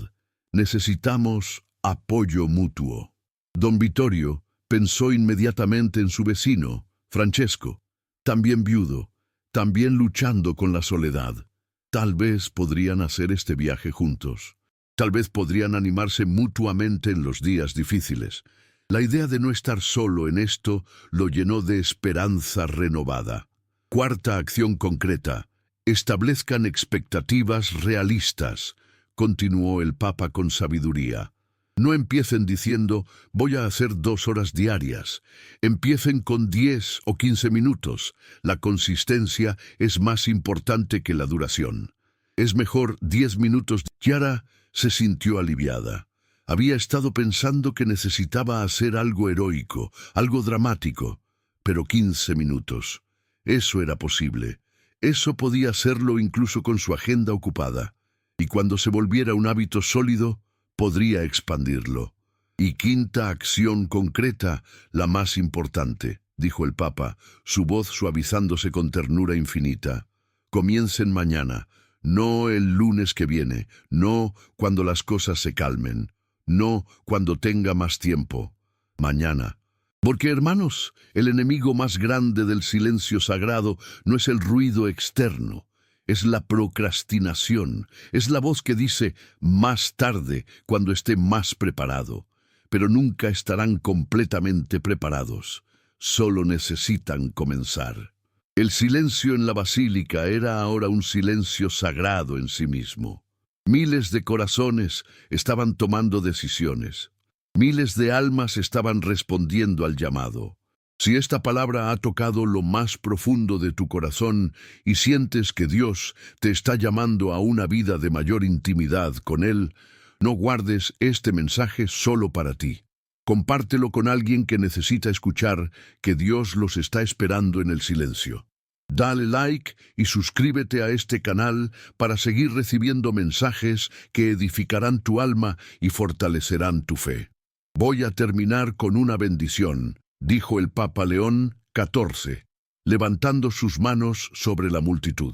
Necesitamos apoyo mutuo. Don Vittorio pensó inmediatamente en su vecino, Francesco, también viudo, también luchando con la soledad. Tal vez podrían hacer este viaje juntos. Tal vez podrían animarse mutuamente en los días difíciles. La idea de no estar solo en esto lo llenó de esperanza renovada. Cuarta acción concreta. Establezcan expectativas realistas, continuó el Papa con sabiduría. No empiecen diciendo, voy a hacer 2 horas diarias. Empiecen con 10 o 15 minutos. La consistencia es más importante que la duración. Es mejor 10 minutos. Chiara se sintió aliviada. Había estado pensando que necesitaba hacer algo heroico, algo dramático. Pero 15 minutos. Eso era posible. Eso podía hacerlo incluso con su agenda ocupada. Y cuando se volviera un hábito sólido, podría expandirlo. Y quinta acción concreta, la más importante, dijo el Papa, su voz suavizándose con ternura infinita. Comiencen mañana, no el lunes que viene, no cuando las cosas se calmen, no cuando tenga más tiempo. Mañana. Porque, hermanos, el enemigo más grande del silencio sagrado no es el ruido externo. Es la procrastinación, es la voz que dice más tarde cuando esté más preparado. Pero nunca estarán completamente preparados, solo necesitan comenzar. El silencio en la basílica era ahora un silencio sagrado en sí mismo. Miles de corazones estaban tomando decisiones. Miles de almas estaban respondiendo al llamado. Si esta palabra ha tocado lo más profundo de tu corazón y sientes que Dios te está llamando a una vida de mayor intimidad con Él, no guardes este mensaje solo para ti. Compártelo con alguien que necesita escuchar que Dios los está esperando en el silencio. Dale like y suscríbete a este canal para seguir recibiendo mensajes que edificarán tu alma y fortalecerán tu fe. Voy a terminar con una bendición, dijo el Papa León XIV, levantando sus manos sobre la multitud.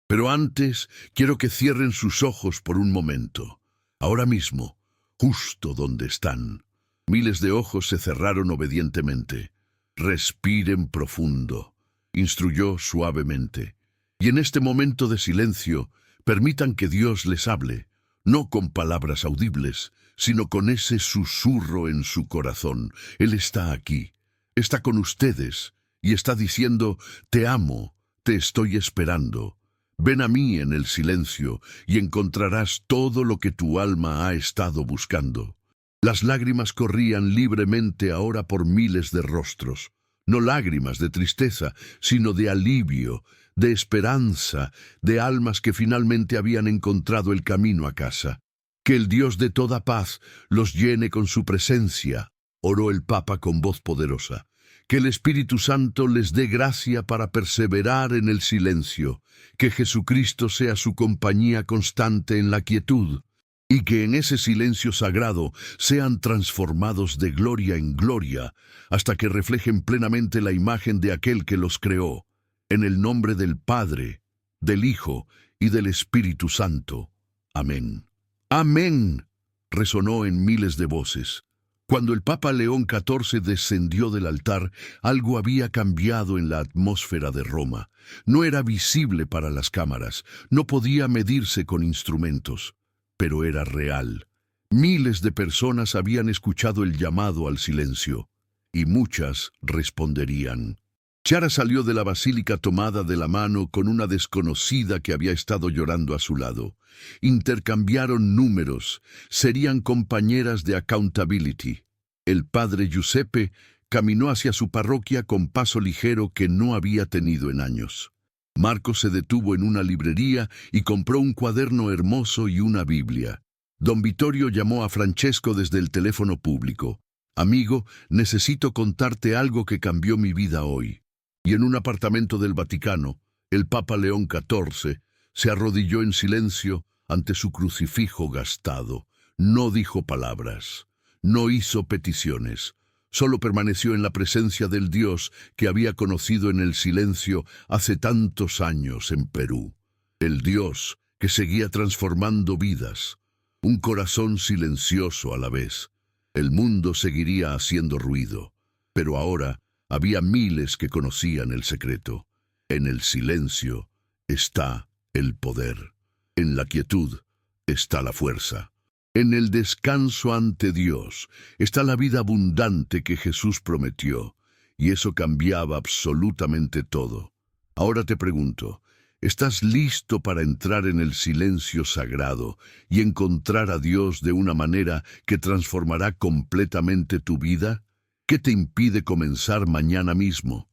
Pero antes quiero que cierren sus ojos por un momento. Ahora mismo, justo donde están. Miles de ojos se cerraron obedientemente. Respiren profundo, instruyó suavemente. Y en este momento de silencio, permitan que Dios les hable, no con palabras audibles, sino con ese susurro en su corazón. Él está aquí. Está con ustedes y está diciendo, te amo, te estoy esperando. Ven a mí en el silencio y encontrarás todo lo que tu alma ha estado buscando. Las lágrimas corrían libremente ahora por miles de rostros. No lágrimas de tristeza, sino de alivio, de esperanza, de almas que finalmente habían encontrado el camino a casa. Que el Dios de toda paz los llene con su presencia, oró el Papa con voz poderosa. Que el Espíritu Santo les dé gracia para perseverar en el silencio, que Jesucristo sea su compañía constante en la quietud, y que en ese silencio sagrado sean transformados de gloria en gloria, hasta que reflejen plenamente la imagen de aquel que los creó, en el nombre del Padre, del Hijo y del Espíritu Santo. Amén. ¡Amén!, resonó en miles de voces. Cuando el Papa León XIV descendió del altar, algo había cambiado en la atmósfera de Roma. No era visible para las cámaras, no podía medirse con instrumentos, pero era real. Miles de personas habían escuchado el llamado al silencio, y muchas responderían. Chiara salió de la basílica tomada de la mano con una desconocida que había estado llorando a su lado. Intercambiaron números, serían compañeras de accountability. El padre Giuseppe caminó hacia su parroquia con paso ligero que no había tenido en años. Marco se detuvo en una librería y compró un cuaderno hermoso y una Biblia. Don Vittorio llamó a Francesco desde el teléfono público. «Amigo, necesito contarte algo que cambió mi vida hoy». Y en un apartamento del Vaticano, el Papa León XIV se arrodilló en silencio ante su crucifijo gastado. No dijo palabras, no hizo peticiones, solo permaneció en la presencia del Dios que había conocido en el silencio hace tantos años en Perú. El Dios que seguía transformando vidas, un corazón silencioso a la vez. El mundo seguiría haciendo ruido, pero ahora había miles que conocían el secreto. En el silencio está el poder. En la quietud está la fuerza. En el descanso ante Dios está la vida abundante que Jesús prometió, y eso cambiaba absolutamente todo. Ahora te pregunto, ¿estás listo para entrar en el silencio sagrado y encontrar a Dios de una manera que transformará completamente tu vida? ¿Qué te impide comenzar mañana mismo?